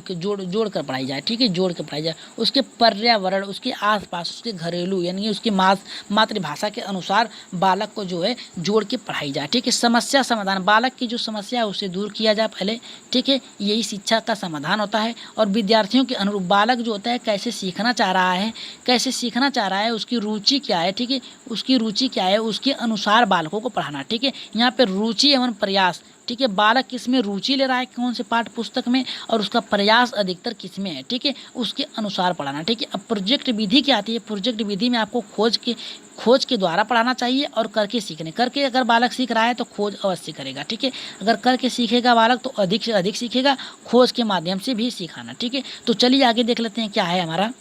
कर पढ़ाई जाए। ठीक है, जोड़ कर पढ़ाई जाए, उसके पर्यावरण, उसके आसपास, उसके घरेलू यानी उसकी मातृभाषा के अनुसार बालक को जो है जोड़ के पढ़ाई जाए। ठीक है, समस्या समाधान, बालक की जो समस्या है उसे दूर किया जाए पहले। ठीक है, यही शिक्षा का समाधान होता है। और विद्यार्थियों के अनुरूप बालक जो होता है कैसे सीखना चाह रहा है, कैसे सीखना चाह रहा है, उसकी रुचि क्या है। ठीक है, उसकी रुचि क्या है, उसके अनुसार बालकों को पढ़ाना। ठीक है, यहाँ पे रुचि एवं प्रयास। ठीक है, बालक किस में रुचि ले रहा है, कौन से पाठ्य पुस्तक में, और उसका प्रयास अधिकतर किस में है। ठीक है, उसके अनुसार पढ़ाना। ठीक है, अब प्रोजेक्ट विधि क्या आती है, प्रोजेक्ट विधि में आपको खोज के द्वारा पढ़ाना चाहिए और करके सीखने। करके अगर बालक सीख रहा है तो खोज अवश्य करेगा। ठीक है, अगर करके सीखेगा बालक तो अधिक से अधिक सीखेगा, खोज के माध्यम से भी सिखाना। ठीक है, तो चलिए आगे देख लेते हैं क्या है हमारा।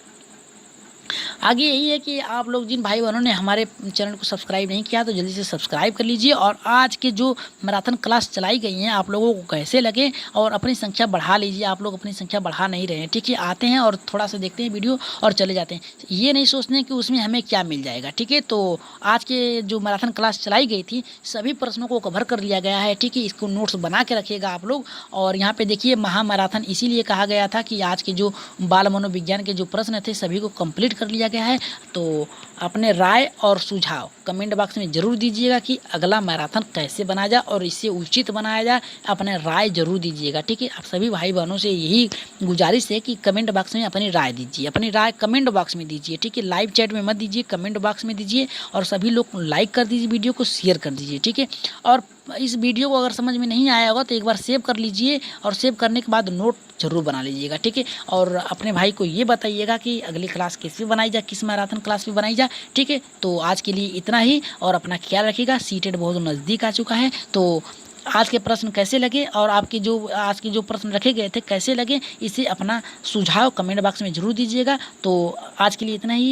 आगे यही है कि आप लोग जिन भाई बहनों ने हमारे चैनल को सब्सक्राइब नहीं किया तो जल्दी से सब्सक्राइब कर लीजिए। और आज के जो मैराथन क्लास चलाई गई हैं आप लोगों को कैसे लगे, और अपनी संख्या बढ़ा लीजिए। आप लोग अपनी संख्या बढ़ा नहीं रहे हैं। ठीक है, आते हैं और थोड़ा सा देखते हैं वीडियो और चले जाते हैं, ये नहीं सोचते हैं कि उसमें हमें क्या मिल जाएगा। ठीक है, तो आज के जो मैराथन क्लास चलाई गई थी सभी प्रश्नों को कवर कर लिया गया है। ठीक है, इसको नोट्स बना के रखिएगा आप लोग। और यहाँ पे देखिए महामैराथन इसीलिए कहा गया था कि आज के जो बाल मनोविज्ञान के जो प्रश्न थे सभी को कंप्लीट कर लिया गया है। तो अपने राय और सुझाव कमेंट बॉक्स में जरूर दीजिएगा कि अगला मैराथन कैसे बनाया जाए और इससे उचित बनाया जाए। अपने राय जरूर दीजिएगा। ठीक है, आप सभी भाई बहनों से यही गुजारिश है कि कमेंट बॉक्स में अपनी राय दीजिए, अपनी राय कमेंट बॉक्स में दीजिए। ठीक है, लाइव चैट में मत दीजिए, कमेंट बॉक्स में दीजिए। और सभी लोग लाइक कर दीजिए, वीडियो को शेयर कर दीजिए। ठीक है, और इस वीडियो को अगर समझ में नहीं आया होगा तो एक बार सेव कर लीजिए और सेव करने के बाद नोट जरूर बना लीजिएगा। ठीक है, और अपने भाई को ये बताइएगा कि अगली क्लास किस पे बनाई जाए, किस मैराथन क्लास पे बनाई जाए। ठीक है, तो आज के लिए इतना ही और अपना ख्याल रखिएगा। सीटेट बहुत नज़दीक आ चुका है। तो आज के प्रश्न कैसे लगे और आपके जो आज के जो प्रश्न रखे गए थे कैसे लगे, इसे अपना सुझाव कमेंट बॉक्स में जरूर दीजिएगा। तो आज के लिए इतना ही।